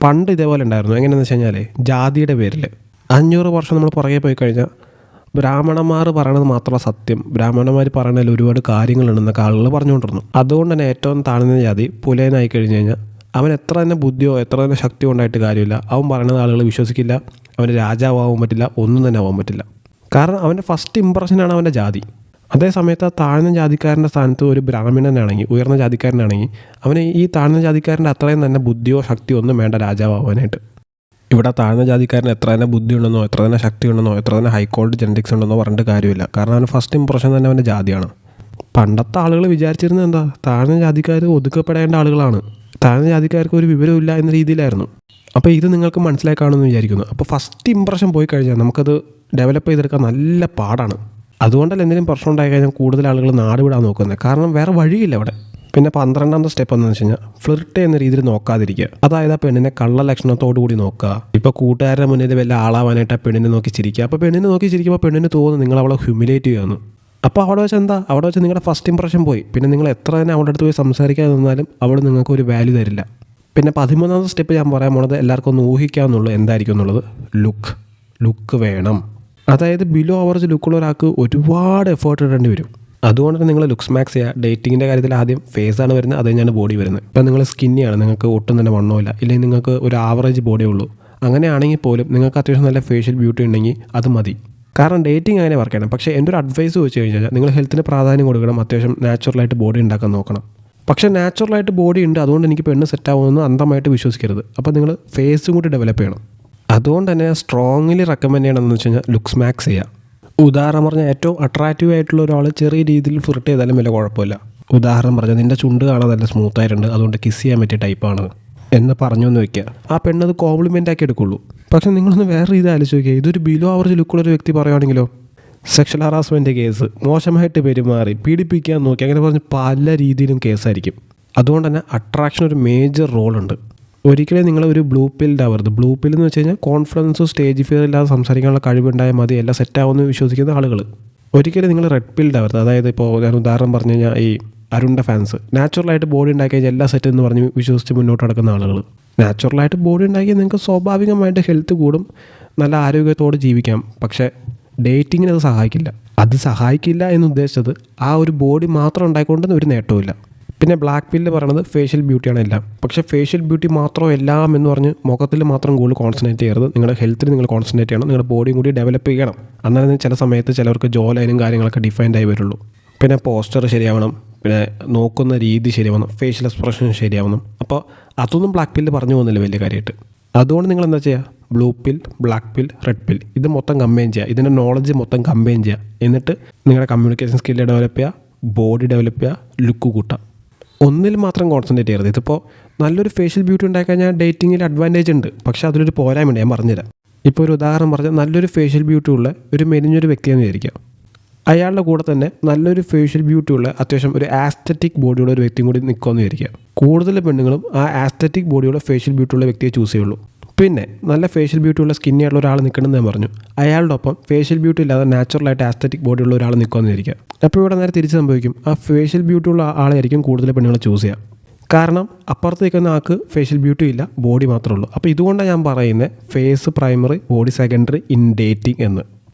പണ്ട് ഇതേപോലെ ഉണ്ടായിരുന്നു. എങ്ങനെയാണെന്ന് വെച്ച് കഴിഞ്ഞാൽ, ജാതിയുടെ പേരിൽ 500 വർഷം നമ്മൾ പുറകെ പോയി കഴിഞ്ഞാൽ ബ്രാഹ്മണന്മാർ പറയണത് മാത്രമല്ല സത്യം, ബ്രാഹ്മണന്മാർ പറയണതിൽ ഒരുപാട് കാര്യങ്ങളുണ്ടെന്നൊക്കെ ആളുകൾ പറഞ്ഞുകൊണ്ടിരുന്നു. അതുകൊണ്ട് തന്നെ ഏറ്റവും താഴ്ന്ന ജാതി പുലയനായി കഴിഞ്ഞ് കഴിഞ്ഞാൽ അവൻ എത്ര തന്നെ ബുദ്ധിയോ എത്ര തന്നെ ശക്തിയോ ഉണ്ടായിട്ട് കാര്യമില്ല, അവൻ പറയുന്നത് ആളുകൾ വിശ്വസിക്കില്ല, അവന് രാജാവാകാൻ പറ്റില്ല, ഒന്നും തന്നെ ആവാൻ പറ്റില്ല. കാരണം അവൻ്റെ ഫസ്റ്റ് ഇമ്പ്രഷനാണ് അവൻ്റെ ജാതി. അതേ സമയത്ത് ആ താഴ്ന്ന ജാതിക്കാരൻ്റെ സ്ഥാനത്ത് ഒരു ബ്രാഹ്മണനാണെങ്കിൽ, ഉയർന്ന ജാതിക്കാരനാണെങ്കിൽ, അവന് ഈ താഴ്ന്ന ജാതിക്കാരൻ്റെ അത്രയും തന്നെ ബുദ്ധിയോ ശക്തിയോ ഒന്നും വേണ്ട രാജാവാകാനായിട്ട്. ഇവിടെ താഴ്ന്ന ജാതിക്കാരന് എത്ര തന്നെ ബുദ്ധി ഉണ്ടെന്നോ എത്ര തന്നെ ശക്തി ഉണ്ടെന്നോ എത്ര തന്നെ ഹൈ ക്വാളിറ്റി ജെനറ്റിക്സ് ഉണ്ടെന്നോ പറഞ്ഞിട്ട് കാര്യമില്ല. കാരണം അവന് ഫസ്റ്റ് ഇമ്പ്രഷൻ തന്നെ അവൻ്റെ ജാതിയാണ്. പണ്ടത്തെ ആളുകൾ വിചാരിച്ചിരുന്നത് എന്താ, താഴ്ന്ന ജാതിക്കാർ ഒതുക്കപ്പെടേണ്ട ആളുകളാണ്, താഴ്ന്ന ജാതിക്കാർക്ക് ഒരു വിവരമില്ല എന്ന രീതിയിലായിരുന്നു. അപ്പോൾ ഇത് നിങ്ങൾക്ക് മനസ്സിലായി കാണുമെന്ന് വിചാരിക്കുന്നു. അപ്പോൾ ഫസ്റ്റ് ഇമ്പ്രഷൻ പോയി കഴിഞ്ഞാൽ നമുക്കത് ഡെവലപ്പ് ചെയ്തെടുക്കാൻ നല്ല പാടാണ്. അതുകൊണ്ടല്ല എന്തെങ്കിലും പ്രശ്നം ഉണ്ടായി കഴിഞ്ഞാൽ കൂടുതൽ ആളുകൾ നാട് വിടാൻ നോക്കുന്നത്. കാരണം വേറെ വഴിയില്ല അവിടെ. പിന്നെ 12ാമത്തെ സ്റ്റെപ്പ് എന്ന് വെച്ച് കഴിഞ്ഞാൽ, ഫ്ലിർട്ട് എന്ന രീതിയിൽ നോക്കാതിരിക്കുക. അതായത് ആ പെണ്ണിനെ കള്ള ലക്ഷണത്തോടു കൂടി നോക്കുക. ഇപ്പോൾ കൂട്ടുകാരുടെ മുന്നിൽ വല്ല ആളാവാനായിട്ട് ആ പെണ്ണിനെ നോക്കി ചിരിക്കുക. അപ്പോൾ പെണ്ണിനെ നോക്കി ചിരിക്കുമ്പോൾ പെണ്ണിന് തോന്നുന്നു നിങ്ങൾ അവളെ ഹ്യൂമിലേറ്റ് ചെയ്യുമെന്ന്. അപ്പോൾ അവിടെ വെച്ച് എന്താ, അവിടെ വെച്ച് നിങ്ങളുടെ ഫസ്റ്റ് ഇംപ്രഷൻ പോയി. പിന്നെ നിങ്ങൾ എത്ര തന്നെ അവളുടെ അടുത്ത് പോയി സംസാരിക്കാൻ നിന്നാലും അവൾ നിങ്ങൾക്ക് ഒരു വാല്യൂ തരില്ല. പിന്നെ 13ാമത്തെ സ്റ്റെപ്പ് ഞാൻ പറയാൻ പോണത്, എല്ലാവർക്കും ഒന്ന് ഊഹിക്കാമെന്നുള്ളൂ എന്തായിരിക്കും എന്നുള്ളത്. ലുക്ക് വേണം. അതായത് ബിലോ ആവറേജ് ലുക്കുള്ള ഒരാൾക്ക് ഒരുപാട് എഫേർട്ട് ഇടേണ്ടി വരും. അതുകൊണ്ട് തന്നെ നിങ്ങൾ ലുക്സ് മാക്സ് ചെയ്യുക. ഡേറ്റിങ്ങിൻ്റെ കാര്യത്തിൽ ആദ്യം ഫേസാണ് വരുന്നത്, അത് കഴിഞ്ഞാണ് ബോഡി വരുന്നത്. ഇപ്പം നിങ്ങൾ സ്കിന്നിയാണ്, നിങ്ങൾക്ക് ഒട്ടും തന്നെ വണ്ണമില്ല, ഇല്ലെങ്കിൽ നിങ്ങൾക്ക് ഒരു ആവറേജ് ബോഡിയേ ഉള്ളൂ, അങ്ങനെയാണെങ്കിൽ പോലും നിങ്ങൾക്ക് അത്യാവശ്യം നല്ല ഫേഷ്യൽ ബ്യൂട്ടി ഉണ്ടെങ്കിൽ അത് മതി. കാരണം ഡേറ്റിംഗ് അങ്ങനെ വർക്ക് ചെയ്യണം. പക്ഷേ എൻ്റെ ഒരു അഡ്വൈസ് വെച്ച് കഴിഞ്ഞാൽ, നിങ്ങൾ ഹെൽത്തിന് പ്രാധാന്യം കൊടുക്കണം, അത്യാവശ്യം നാച്ചുറലായിട്ട് ബോഡി ഉണ്ടാക്കാൻ നോക്കണം. പക്ഷേ നാച്ചുറലായിട്ട് ബോഡി ഉണ്ട്, അതുകൊണ്ട് എനിക്ക് പെണ്ണ് സെറ്റ് ആവുമെന്ന് അന്ധമായിട്ട് വിശ്വസിക്കരുത്. അപ്പോൾ നിങ്ങൾ ഫേസും കൂടി ഡെവലപ്പ് ചെയ്യണം. അതുകൊണ്ട് തന്നെ സ്ട്രോങ്ലി റെക്കമെൻഡ് ചെയ്യണമെന്ന് വെച്ച് കഴിഞ്ഞാൽ ലുക്സ് മാക്സ് ചെയ്യുക. ഉദാഹരണം പറഞ്ഞാൽ, ഏറ്റവും അട്രാക്റ്റീവ് ആയിട്ടുള്ള ഒരാൾ ചെറിയ രീതിയിൽ ഫ്ലിർട്ട് ചെയ്താലും വലിയ കുഴപ്പമില്ല. ഉദാഹരണം പറഞ്ഞാൽ, നിൻ്റെ ചുണ്ട് കാണാൻ നല്ല സ്മൂത്തായിട്ടുണ്ട്, അതുകൊണ്ട് കിസ് ചെയ്യാൻ പറ്റിയ ടൈപ്പാണ് എന്ന് പറഞ്ഞു എന്ന് വയ്ക്കുക. ആ പെണ്ണത് കോംപ്ലിമെൻ്റ് ആക്കി എടുക്കുള്ളൂ. പക്ഷേ നിങ്ങളൊന്ന് വേറെ രീതി ആലോചിച്ച് നോക്കിയാൽ, ഇതൊരു ബിലോ ആവറേജ് ലുക്കുള്ളൊരു വ്യക്തി പറയുകയാണെങ്കിലോ, സെക്ഷൽ ഹറാസ്മെൻറ്റ് കേസ്, മോശമായിട്ട് പെരുമാറി, പീഡിപ്പിക്കാൻ നോക്കി, അങ്ങനെ പറഞ്ഞ് പല രീതിയിലും കേസായിരിക്കും. അതുകൊണ്ട് തന്നെ അട്രാക്ഷൻ ഒരു മേജർ റോളുണ്ട്. ഒരിക്കലും നിങ്ങൾ ഒരു ബ്ലൂ പിൽഡ് ആവരുത്. ബ്ലൂ പിൽ എന്ന് വെച്ച് കഴിഞ്ഞാൽ കോൺഫിഡൻസോ സ്റ്റേജ് ഫിയർ ഇല്ലാതെ സംസാരിക്കാനുള്ള കഴിവുണ്ടായാൽ മതി, എല്ലാം സെറ്റാവുമെന്ന് വിശ്വസിക്കുന്ന ആളുകൾ. ഒരിക്കലും നിങ്ങൾ റെഡ് പിൽഡ് ആവരുത്. അതായത് ഇപ്പോൾ ഞാൻ ഉദാഹരണം പറഞ്ഞു കഴിഞ്ഞാൽ, ഈ അരുണിൻ്റെ ഫാൻസ് നാച്ചുറലായിട്ട് ബോഡി ഉണ്ടാക്കി കഴിഞ്ഞാൽ എല്ലാ സെറ്റ് എന്ന് പറഞ്ഞ് വിശ്വസിച്ച് മുന്നോട്ട് നടക്കുന്ന ആളുകൾ. നാച്ചുറലായിട്ട് ബോഡി ഉണ്ടാക്കിയാൽ നിങ്ങൾക്ക് സ്വാഭാവികമായിട്ട് ഹെൽത്ത് കൂടും, നല്ല ആരോഗ്യത്തോടെ ജീവിക്കാം. പക്ഷേ ഡേറ്റിങ്ങിന് അത് സഹായിക്കില്ല. അത് സഹായിക്കില്ല എന്ന് ഉദ്ദേശിച്ചത് ആ ഒരു ബോഡി മാത്രം ഉണ്ടായിക്കൊണ്ട് ഒരു നേട്ടവുമില്ല. പിന്നെ ബ്ലാക്ക് പില്ല് പറയുന്നത് ഫേഷ്യൽ ബ്യൂട്ടിയാണ് എല്ലാം. പക്ഷേ ഫേഷ്യൽ ബ്യൂട്ടി മാത്രം എല്ലാം എന്ന് പറഞ്ഞ് മുഖത്തിൽ മാത്രം കൂടുതൽ കോൺസെൻട്രേറ്റ് ചെയ്യരുത്. നിങ്ങളുടെ ഹെൽത്തിൽ നിങ്ങൾ കോൺസെൻട്രേറ്റ് ചെയ്യണം. നിങ്ങളുടെ ബോഡിയും കൂടി ഡെവലപ്പ് ചെയ്യണം. എന്നാലും ചില സമയത്ത് ചിലർക്ക് ജോ ലൈനും കാര്യങ്ങളൊക്കെ ഡിഫൈൻഡ് ആയി വരുള്ളൂ. പിന്നെ പോസ്റ്റർ ശരിയാവണം, പിന്നെ നോക്കുന്ന രീതി ശരിയാവണം, ഫേഷ്യൽ എക്സ്പ്രഷൻ ശരിയാവണം. അപ്പോൾ അതൊന്നും ബ്ലാക്ക് പില്ല് പറഞ്ഞു പോകുന്നില്ല വലിയ കാര്യമായിട്ട്. അതുകൊണ്ട് നിങ്ങൾ എന്താ ചെയ്യുക, ബ്ലൂ പിൽ, ബ്ലാക്ക് പിൽ, റെഡ് പിൽ ഇത് മൊത്തം കമ്പൈൻ ചെയ്യുക. ഇതിൻ്റെ നോളജ് മൊത്തം കമ്പൈൻ ചെയ്യുക. എന്നിട്ട് നിങ്ങളുടെ കമ്മ്യൂണിക്കേഷൻ സ്കില്ല് ഡെവലപ്പ് ചെയ്യുക, ബോഡി ഡെവലപ്പ് ചെയ്യുക, ലുക്ക് കൂട്ടുക. ഒന്നിൽ മാത്രം കോൺസെൻട്രേറ്റ് ചെയ്യരുത്. ഇതിപ്പോൾ നല്ലൊരു ഫേഷ്യൽ ബ്യൂട്ടി ഉണ്ടായിക്കഴിഞ്ഞാൽ ഡേറ്റിങ്ങിൽ അഡ്വാൻറ്റേജ് ഉണ്ട്. പക്ഷേ അതിലൊരു പോരായ്മയുണ്ട്, ഞാൻ പറഞ്ഞുതരാം. ഇപ്പോൾ ഒരു ഉദാഹരണം പറഞ്ഞാൽ നല്ലൊരു ഫേഷ്യൽ ബ്യൂട്ടി ഉള്ള ഒരു മെലിഞ്ഞൊരു വ്യക്തിയെന്ന് വിചാരിക്കുക. അയാളുടെ കൂടെ തന്നെ നല്ലൊരു ഫേഷ്യൽ ബ്യൂട്ടി ഉള്ള അത്യാവശ്യം ഒരു ആസ്തറ്റിക് ബോഡിയുള്ള ഒരു വ്യക്തിയും കൂടി നിൽക്കുമെന്ന് വിചാരിക്കുക. കൂടുതൽ പെണ്ണുങ്ങളും ആ ആസ്തറ്റിക് ബോഡിയുള്ള ഫേഷ്യൽ ബ്യൂട്ടി ഉള്ള വ്യക്തിയെ ചൂസ് ചെയ്യുള്ളൂ. പിന്നെ നല്ല ഫേഷ്യൽ ബ്യൂട്ടി ഉള്ള സ്കിന്നി ആയിട്ടുള്ള ഒരാൾ നിൽക്കണമെന്ന് ഞാൻ പറഞ്ഞു. അയാളുടെ ഒപ്പം ഫേഷ്യൽ ബ്യൂട്ടി ഇല്ലാതെ നാച്ചുറലായിട്ട് ആസ്തറ്റിക് ബോഡിയുള്ള ഒരാൾ നിൽക്കുമെന്ന് വിചാരിക്കുക. അപ്പോൾ ഇവിടെ നേരെ തിരിച്ച് സംഭവിക്കും. ആ ഫേഷ്യൽ ബ്യൂട്ടി ഉള്ള ആളായിരിക്കും കൂടുതൽ പെണ്ണുങ്ങളെ ചൂസ് ചെയ്യുക. കാരണം അപ്പുറത്ത് നിൽക്കുന്ന ആൾക്ക് ഫേഷ്യൽ ബ്യൂട്ടി ഇല്ല, ബോഡി മാത്രമേ ഉള്ളൂ. അപ്പോൾ ഇതുകൊണ്ടാണ് ഞാൻ പറയുന്നത് face primary, body secondary in dating എന്ന്.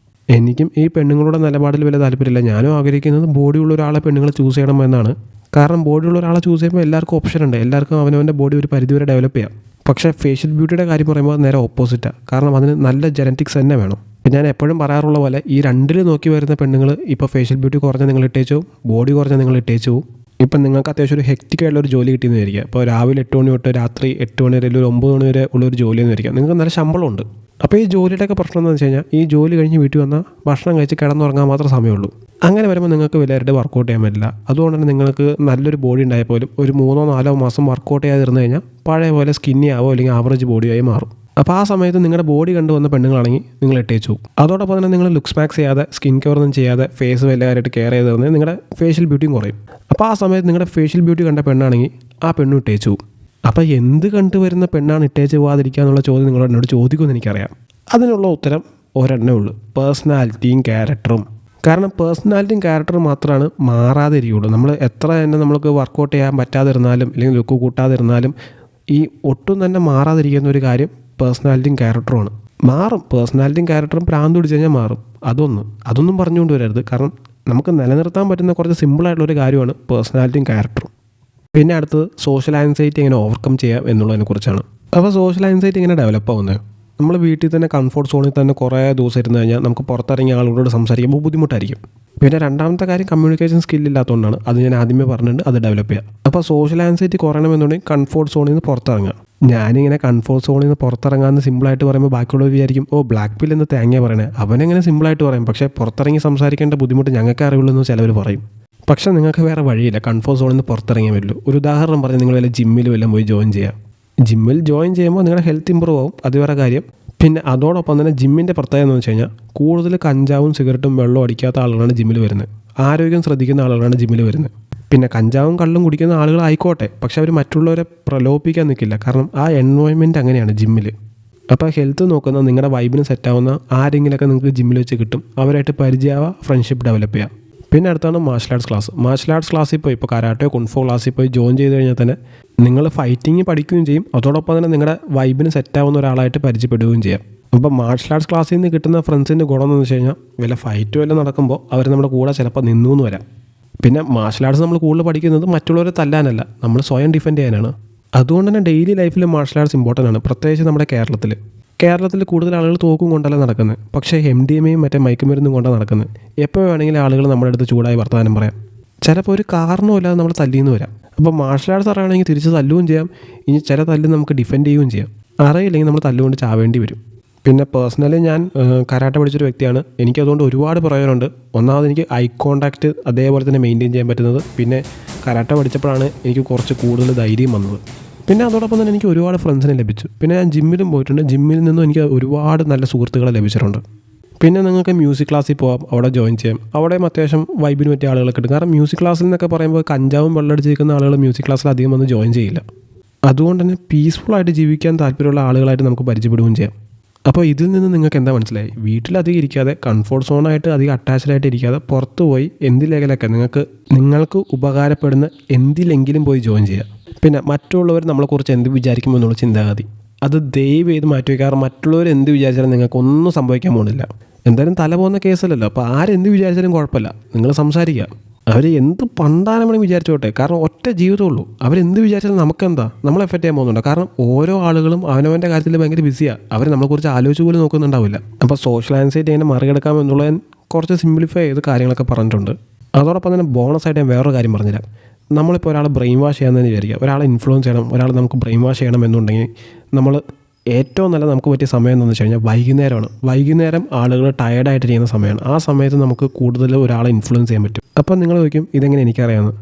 എനിക്കും ഈ പെണ്ണുങ്ങളുടെ നിലപാടിൽ വലിയ താല്പര്യമില്ല. ഞാനും ആഗ്രഹിക്കുന്നത് ബോഡിയുള്ള ഒരാളെ പെണ്ണുങ്ങളെ ചൂസ് ചെയ്യണം എന്നാണ്. കാരണം ബോഡിയുള്ള ഒരാളെ ചൂസ് ചെയ്യുമ്പോൾ എല്ലാവർക്കും ഓപ്ഷൻ ഉണ്ട്. എല്ലാവർക്കും അവനവൻ്റെ ബോഡി ഒരു പരിധിവരെ ഡെവലപ്പ് ചെയ്യാം. പക്ഷേ ഫേഷ്യൽ ബ്യൂട്ടിയുടെ കാര്യം പറയുമ്പോൾ അത് നേരെ ഓപ്പോസിറ്റാണ്. കാരണം അതിന് നല്ല ജനറ്റിക്സ് തന്നെ വേണം. ഞാൻ എപ്പോഴും പറയാറുള്ള പോലെ ഈ രണ്ടിൽ നോക്കി വരുന്ന പെണ്ണുങ്ങൾ ഇപ്പോൾ ഫേഷ്യൽ ബ്യൂട്ടി കുറഞ്ഞാൽ നിങ്ങൾ ഇട്ടേച്ചു പോവും, ബോഡി കുറഞ്ഞാൽ നിങ്ങൾ ഇട്ടേച്ചു പോവും. ഇപ്പം നിങ്ങൾക്ക് അത്യാവശ്യം ഒരു ഹെക്റ്റിക് ആയിട്ടുള്ള ഒരു ജോലി കിട്ടിയെന്ന് വിചാരിക്കുക. ഇപ്പോൾ രാവിലെ 8 മണി തൊട്ട് രാത്രി 8 മണി വരെ, ഒരു 9 മണി വരെ ഉള്ളൊരു ജോലിയെന്ന് വിചാരിക്കുക. നിങ്ങൾക്ക് നല്ല ശമ്പളമുണ്ട്. അപ്പോൾ ഈ ജോലിയുടെയൊക്കെ പ്രശ്നം എന്താണെന്ന് വെച്ച് കഴിഞ്ഞാൽ ഈ ജോലി കഴിഞ്ഞ് വീട്ടിൽ വന്നാൽ ഭക്ഷണം കഴിച്ച് കിടന്നുറങ്ങാൻ മാത്രമേ സമയമുള്ളൂ. അങ്ങനെ വരുമ്പോൾ നിങ്ങൾക്ക് വലിയവരുടെ വർക്കൗട്ട് ചെയ്യാൻ പറ്റില്ല. അതുകൊണ്ട് തന്നെ നിങ്ങൾക്ക് നല്ലൊരു ബോഡി ഉണ്ടായാൽ പോലും ഒരു 3-4 മാസം വർക്കൗട്ട് ചെയ്യാതിരുന്നു കഴിഞ്ഞാൽ പഴയ പോലെ സ്കിന്നി ആവോ അല്ലെങ്കിൽ ആവറേജ് ബോഡിയായി മാറും. അപ്പോൾ ആ സമയത്ത് നിങ്ങളുടെ ബോഡി കണ്ടുവന്ന പെണ്ണുങ്ങളാണെങ്കിൽ നിങ്ങൾ ഇട്ടേച്ചു പോകും. അതോടൊപ്പം തന്നെ നിങ്ങൾ ലുക്സ് മാക്സ് ചെയ്യാതെ, സ്കിൻ കെയർ ഒന്നും ചെയ്യാതെ, ഫേസ് വലിയ കാര്യമായിട്ട് കെയർ ചെയ്ത് തന്നെ നിങ്ങളുടെ ഫേഷ്യൽ ബ്യൂട്ടിയും കുറയും. അപ്പോൾ ആ സമയത്ത് നിങ്ങളുടെ ഫേഷ്യൽ ബ്യൂട്ടി കണ്ട പെണ്ണാണെങ്കിൽ ആ പെണ്ണും ഇട്ടേച്ചു പോകും. അപ്പോൾ എന്ത് കണ്ടുവരുന്ന പെണ്ണാണ് ഇട്ടേച്ച് പോകാതിരിക്കുക എന്നുള്ള ചോദ്യം നിങ്ങളോട് എന്നോട് ചോദിക്കുമെന്ന് എനിക്കറിയാം. അതിനുള്ള ഉത്തരം ഒരെണ്ണേ ഉള്ളൂ, പേഴ്സണാലിറ്റിയും ക്യാരക്ടറും. കാരണം പേഴ്സണാലിറ്റിയും ക്യാരക്ടറും മാത്രമാണ് മാറാതെ ഇരിക്കുകയുള്ളൂ. നമ്മൾ എത്ര തന്നെ നമ്മൾക്ക് വർക്കൗട്ട് ചെയ്യാൻ പറ്റാതിരുന്നാലും അല്ലെങ്കിൽ ലുക്ക് കൂട്ടാതിരുന്നാലും ഈ ഒട്ടും തന്നെ മാറാതിരിക്കുന്ന ഒരു കാര്യം പേഴ്സണാലിറ്റിയും ക്യാരക്ടറുമാണ്. മാറും, പേഴ്സണാലിറ്റിയും ക്യാരക്ടറും പ്രാന്ത് പിടിച്ച് കഴിഞ്ഞാൽ മാറും. അതൊന്നും പറഞ്ഞുകൊണ്ട് വരരുത്. കാരണം നമുക്ക് നിലനിർത്താൻ പറ്റുന്ന കുറച്ച് സിമ്പിളായിട്ടുള്ളൊരു കാര്യമാണ് പേഴ്സണാലിറ്റിയും ക്യാരക്ടറും. പിന്നെ അടുത്തത് സോഷ്യൽ ആൻസൈറ്റി എങ്ങനെ ഓവർകം ചെയ്യാം എന്നുള്ളതിനെ കുറിച്ചാണ്. അപ്പോൾ സോഷ്യൽ ആൻസൈറ്റി എങ്ങനെ ഡെവലപ്പ് ആവുന്നത്? നമ്മൾ വീട്ടിൽ തന്നെ കംഫർട്ട് സോണിൽ തന്നെ കുറേ ദിവസം ഇരുന്ന് കഴിഞ്ഞാൽ നമുക്ക് പുറത്തിറങ്ങിയ ആളുകളോട് സംസാരിക്കുമ്പോൾ ബുദ്ധിമുട്ടായിരിക്കും. പിന്നെ രണ്ടാമത്തെ കാര്യം കമ്മ്യൂണിക്കേഷൻ സ്കില്ലില്ലാത്തതുകൊണ്ടാണ്. അത് ഞാൻ ആദ്യമേ പറഞ്ഞിട്ടുണ്ട്, അത് ഡെവലപ്പ് ചെയ്യുക. അപ്പോൾ സോഷ്യൽ ആൻസൈറ്റി കുറയണമെന്നുണ്ടെങ്കിൽ കംഫർട്ട് സോണിൽ നിന്ന് പുറത്തിറങ്ങുക. ഞാനിങ്ങനെ കംഫർട്ട് സോണിൽ നിന്ന് പുറത്തിറങ്ങാമെന്ന് സിമ്പിളായിട്ട് പറയുമ്പോൾ ബാക്കിയുള്ളവർ വിചാരിക്കും ബ്ലാക്ക് പിൽ എന്ന് തേങ്ങ പറയണേ, അവനെങ്ങനെ സിമ്പിളായിട്ട് പറയും. പക്ഷേ പുറത്തിറങ്ങി സംസാരിക്കേണ്ട ബുദ്ധിമുട്ട് ഞങ്ങൾക്ക് അറിയുള്ളൂ എന്ന് ചിലവർ പറയും. പക്ഷേ നിങ്ങൾക്ക് വേറെ വഴിയില്ല, കംഫർട്ട് സോണിൽ നിന്ന് പുറത്തിറങ്ങിയേ പറ്റുള്ളൂ. ഒരു ഉദാഹരണം പറഞ്ഞ് നിങ്ങൾ വല്ല ജിമ്മിൽ വല്ലതും പോയി ജോയിൻ ചെയ്യാം. ജിമ്മിൽ ജോയിൻ ചെയ്യുമ്പോൾ നിങ്ങളുടെ ഹെൽത്ത് ഇമ്പ്രൂവ് ആവും, അത് വേറെ കാര്യം. പിന്നെ അതോടൊപ്പം തന്നെ ജിമ്മിൻ്റെ പ്രത്യേകത എന്ന് വെച്ച് കഴിഞ്ഞാൽ കൂടുതൽ കഞ്ചാവും സിഗരറ്റും വെള്ളവും അടിക്കാത്ത ആളുകളാണ് ജിമ്മിൽ വരുന്നത്. ആരോഗ്യം ശ്രദ്ധിക്കുന്ന ആളുകളാണ് ജിമ്മിൽ വരുന്നത്. പിന്നെ കഞ്ചാവും കള്ളും കുടിക്കുന്ന ആളുകളായിക്കോട്ടെ, പക്ഷെ അവർ മറ്റുള്ളവരെ പ്രലോഭിപ്പിക്കാൻ നിൽക്കില്ല. കാരണം ആ എൻവയോൺമെൻറ്റ് അങ്ങനെയാണ് ജിമ്മിൽ. അപ്പോൾ ഹെൽത്ത് നോക്കുന്ന നിങ്ങളുടെ വൈബിന് സെറ്റാവുന്ന ആരെങ്കിലുമൊക്കെ നിങ്ങൾക്ക് ജിമ്മിൽ വെച്ച് കിട്ടും. അവരായിട്ട് പരിചയമാവുക, ഫ്രണ്ട്ഷിപ്പ് ഡെവലപ്പ് ചെയ്യുക. പിന്നെ അടുത്താണ് martial arts class. Martial arts ക്ലാസ്സിൽ പോയി ഇപ്പോൾ കരാട്ടയോ കുൻഫോ ക്ലാസ്സിൽ പോയി ജോയിൻ ചെയ്ത് കഴിഞ്ഞാൽ തന്നെ നിങ്ങൾ ഫൈറ്റിങ് പഠിക്കുകയും ചെയ്യും. അതോടൊപ്പം തന്നെ നിങ്ങളുടെ വൈബിന് സെറ്റാവുന്ന ഒരാളായിട്ട് പരിചയപ്പെടുകയും ചെയ്യാം. അപ്പോൾ മാർഷൽ ആർട്സ് ക്ലാസ്സിൽ നിന്ന് കിട്ടുന്ന ഫ്രണ്ട്സിൻ്റെ ഗുണം എന്ന് വെച്ച് കഴിഞ്ഞാൽ വല്ല ഫൈറ്റും എല്ലാം നടക്കുമ്പോൾ അവർ നമ്മുടെ കൂടെ ചിലപ്പോൾ നിന്നു എന്ന് വരാം. പിന്നെ മാർഷൽ ആർട്സ് നമ്മൾ കൂടുതൽ പഠിക്കുന്നത് മറ്റുള്ളവരെ തല്ലാനല്ല, നമ്മൾ സ്വയം ഡിഫെൻഡ് ചെയ്യാനാണ്. അതുകൊണ്ട് തന്നെ ഡെയിലി ലൈഫിൽ മാർഷൽ ആർട്സ് ഇമ്പോർട്ടൻ്റ് ആണ്. പ്രത്യേകിച്ച് നമ്മുടെ കേരളത്തിൽ കൂടുതൽ ആളുകൾ തോക്കും കൊണ്ടല്ല നടക്കുന്നത്, പക്ഷേ MDMAയും മറ്റേ മയക്കുമരുന്നും കൊണ്ടാണ് നടക്കുന്നത്. എപ്പോൾ വേണമെങ്കിലും ആളുകൾ നമ്മുടെ അടുത്ത് ചൂടായി വർത്തമാനം പറയാം. ചിലപ്പോൾ ഒരു കാരണമില്ലാതെ നമ്മൾ തല്ലിയെന്ന് വരാം. അപ്പോൾ മാർഷൽ ആർട്സ് അറിയണമെങ്കിൽ തിരിച്ച് തല്ലുകയും ചെയ്യാം. ഇനി ചില തല്ല് നമുക്ക് ഡിഫെൻഡ് ചെയ്യുകയും ചെയ്യാം. അറിയില്ലെങ്കിൽ നമ്മൾ തല്ലുകൊണ്ട് ചാവേണ്ടി വരും. പിന്നെ പേഴ്സണലി ഞാൻ കരാട്ട പഠിച്ചൊരു വ്യക്തിയാണ്. എനിക്കതുകൊണ്ട് ഒരുപാട് പ്രയോജനമുണ്ട്. ഒന്നാമത് എനിക്ക് ഐ കോണ്ടാക്റ്റ് അതേപോലെ തന്നെ മെയിൻറ്റെയിൻ ചെയ്യാൻ പറ്റുന്നത്. പിന്നെ കരാട്ട പഠിച്ചപ്പോഴാണ് എനിക്ക് കുറച്ച് കൂടുതൽ ധൈര്യം വന്നത്. പിന്നെ അതോടൊപ്പം തന്നെ എനിക്ക് ഒരുപാട് ഫ്രണ്ട്സിനെ ലഭിച്ചു. പിന്നെ ഞാൻ ജിമ്മിലും പോയിട്ടുണ്ട്. ജിമ്മിൽ നിന്നും എനിക്ക് ഒരുപാട് നല്ല സുഹൃത്തുക്കളെ ലഭിച്ചിട്ടുണ്ട്. പിന്നെ നിങ്ങൾക്ക് മ്യൂസിക് ക്ലാസ്സിൽ പോകാം, അവിടെ ജോയിൻ ചെയ്യാം. അവിടെയും അത്യാവശ്യം വൈബിന് പറ്റിയ ആളുകളെ കിട്ടും. കാരണം മ്യൂസിക് ക്ലാസ്സിൽ നിന്നൊക്കെ പറയുമ്പോൾ കഞ്ചാവും വെള്ളമടിച്ചിരിക്കുന്ന ആളുകൾ മ്യൂസിക് ക്ലാസ്സിൽ അധികം വന്ന് ജോയിൻ ചെയ്യില്ല. അതുകൊണ്ട് തന്നെ പീസ്ഫുള്ളായിട്ട് ജീവിക്കാൻ താല്പര്യമുള്ള ആളുകളായിട്ട് നമുക്ക് പരിചയപ്പെടുകയും ചെയ്യാം. അപ്പോൾ ഇതിൽ നിന്ന് നിങ്ങൾക്ക് എന്താ മനസ്സിലായി? വീട്ടിലധികം ഇരിക്കാതെ, കംഫോർട്ട് സോണായിട്ട് അധികം അറ്റാച്ച്ഡായിട്ട് ഇരിക്കാതെ പുറത്ത് പോയി എന്തിലേക്കിലൊക്കെ നിങ്ങൾക്ക് ഉപകാരപ്പെടുന്ന എന്തിലെങ്കിലും പോയി ജോയിൻ ചെയ്യുക. പിന്നെ മറ്റുള്ളവർ നമ്മളെക്കുറിച്ച് എന്ത് വിചാരിക്കുമെന്നുള്ള ചിന്താഗതി അത് ദയവ് ചെയ്ത് മാറ്റി വയ്ക്കുക. കാരണം മറ്റുള്ളവർ എന്ത് വിചാരിച്ചാലും നിങ്ങൾക്ക് ഒന്നും സംഭവിക്കാൻ പോകുന്നില്ല. എന്തായാലും തല പോകുന്ന കേസല്ലല്ലോ. അപ്പോൾ ആരെന്ത് വിചാരിച്ചാലും കുഴപ്പമില്ല, നിങ്ങൾ സംസാരിക്കുക. അവർ എന്ത് പണ്ടാരമണി വിചാരിച്ചോട്ടെ, കാരണം ഒറ്റ ജീവിതമുള്ളൂ. അവരെന്ത് വിചാരിച്ചാലും നമുക്കെന്താ, നമ്മളെ എഫക്റ്റ് ചെയ്യാൻ പോകുന്നുണ്ടോ? കാരണം ഓരോ ആളുകളും അവനവൻ്റെ കാര്യത്തിൽ ഭയങ്കര ബിസിയാണ്. അവർ നമ്മളെക്കുറിച്ച് ആലോചിച്ച് പോലും നോക്കുന്നുണ്ടാവില്ല. അപ്പോൾ സോഷ്യൽ ആൻസൈറ്റി എങ്ങനെ മറികടക്കാം എന്നുള്ള കുറച്ച് സിംപ്ലിഫൈ ചെയ്ത് കാര്യങ്ങളൊക്കെ പറഞ്ഞിട്ടുണ്ട്. അതോടൊപ്പം തന്നെ ബോണസായിട്ട് ഞാൻ വേറൊരു കാര്യം പറഞ്ഞുതരാം. നമ്മളിപ്പോൾ ഒരാളെ ബ്രെയിൻ വാഷ് ചെയ്യാമെന്ന് വിചാരിക്കുക, ഒരാളെ ഇൻഫ്ലുവൻസ് ചെയ്യണം, ഒരാളെ നമുക്ക് ബ്രെയിൻ വാഷ് ചെയ്യണം എന്നുണ്ടെങ്കിൽ നമ്മൾ ഏറ്റവും നല്ല നമുക്ക് പറ്റിയ സമയം എന്താണെന്ന് വെച്ച് കഴിഞ്ഞാൽ വൈകുന്നേരമാണ്. വൈകുന്നേരം ആളുകൾ ടയേർഡായിട്ട് ചെയ്യുന്ന സമയമാണ്. ആ സമയത്ത് നമുക്ക് കൂടുതൽ ഒരാളെ ഇൻഫ്ലുവൻസ് ചെയ്യാൻ പറ്റും. അപ്പോൾ നിങ്ങൾ ചോദിക്കും ഇതെങ്ങനെ എനിക്കറിയാമെന്ന്.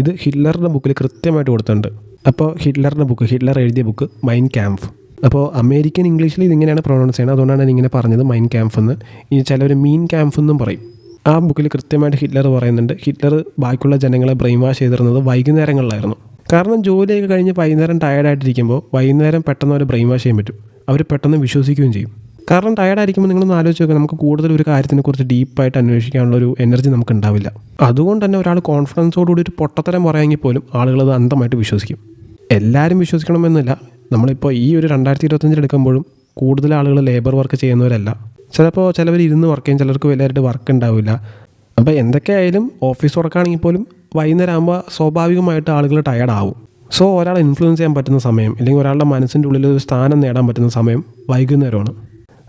ഇത് ഹിറ്റ്ലറുടെ ബുക്കിൽ കൃത്യമായിട്ട് കൊടുത്തിട്ടുണ്ട്. അപ്പോൾ ഹിറ്റ്ലറുടെ ബുക്ക്, ഹിറ്റ്ലർ എഴുതിയ ബുക്ക് മൈൻ ക്യാമ്പ്. അപ്പോൾ അമേരിക്കൻ ഇംഗ്ലീഷിൽ ഇതിങ്ങനെയാണ് പ്രൊനൗൺസ് ചെയ്യുന്നത്. അതുകൊണ്ടാണ് ഞാൻ ഇങ്ങനെ പറഞ്ഞത് മൈൻ ക്യാമ്പ് എന്ന്. ഇനി ചിലവർ മീൻ ക്യാമ്പ് എന്നും പറയും. ആ ബുക്കിൽ കൃത്യമായിട്ട് ഹിറ്റ്ലർ പറയുന്നുണ്ട്, ഹിറ്റ്ലർ ബാക്കിയുള്ള ജനങ്ങളെ ബ്രെയിൻ വാഷ് ചെയ്തിരുന്നത് വൈകുന്നേരങ്ങളിലായിരുന്നു. കാരണം ജോലിയൊക്കെ കഴിഞ്ഞ് വൈകുന്നേരം ടയേർഡായിട്ടിരിക്കുമ്പോൾ വൈകുന്നേരം പെട്ടെന്ന് അവർ ബ്രെയിൻ വാഷ് ചെയ്യാൻ പറ്റും. അവർ പെട്ടെന്ന് വിശ്വസിക്കുകയും ചെയ്യും. കാരണം ടയേർഡായിരിക്കുമ്പോൾ നിങ്ങളൊന്ന് ആലോചിച്ച് നോക്കുക, നമുക്ക് കൂടുതൽ ഒരു കാര്യത്തിനെക്കുറിച്ച് ഡീപ്പായിട്ട് അന്വേഷിക്കാനുള്ളൊരു എനർജി നമുക്ക് ഉണ്ടാവില്ല. അതുകൊണ്ട് തന്നെ ഒരാൾ കോൺഫിഡൻസോടുകൂടി ഒരു പൊട്ടത്തരം പറയാമെങ്കിൽ പോലും ആളുകളത് അന്ധമായിട്ട് വിശ്വസിക്കും. എല്ലാവരും വിശ്വസിക്കണമെന്നില്ല. നമ്മളിപ്പോൾ ഈ ഒരു 2025 എടുക്കുമ്പോഴും കൂടുതൽ ആളുകൾ ലേബർ വർക്ക് ചെയ്യുന്നവരല്ല. ചിലപ്പോൾ ചിലവർ ഇരുന്ന് വർക്ക് ചെയ്യും, ചിലർക്ക് വലിയതായിട്ട് വർക്ക് ഉണ്ടാവില്ല. അപ്പോൾ എന്തൊക്കെയായാലും ഓഫീസ് വർക്കാണെങ്കിൽ പോലും വൈകുന്നേരം ആകുമ്പോൾ സ്വാഭാവികമായിട്ട് ആളുകൾ ടയേർഡാവും. സോ ഒരാളെ ഇൻഫ്ലുവൻസ് ചെയ്യാൻ പറ്റുന്ന സമയം, അല്ലെങ്കിൽ ഒരാളുടെ മനസ്സിൻ്റെ ഉള്ളിൽ ഒരു സ്ഥാനം നേടാൻ പറ്റുന്ന സമയം വൈകുന്നേരമാണ്.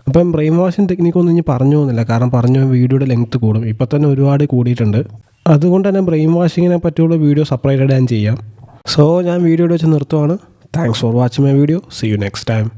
അപ്പം ബ്രെയിൻ വാഷിംഗ് ടെക്നിക്കൊന്നും ഇനി പറഞ്ഞു പോകുന്നില്ല, കാരണം പറഞ്ഞ വീഡിയോയുടെ ലെങ്ത്ത് കൂടും. ഇപ്പോൾ തന്നെ ഒരുപാട് കൂടിയിട്ടുണ്ട്. അതുകൊണ്ട് തന്നെ ബ്രെയിൻ വാഷിങ്ങിനെ പറ്റിയുള്ള വീഡിയോ സെപ്പറേറ്റഡ് ഞാൻ ചെയ്യാം. സോ ഞാൻ വീഡിയോയുടെ വെച്ച് നിർത്തുവാണ്. Thanks for watching my video. See you next time.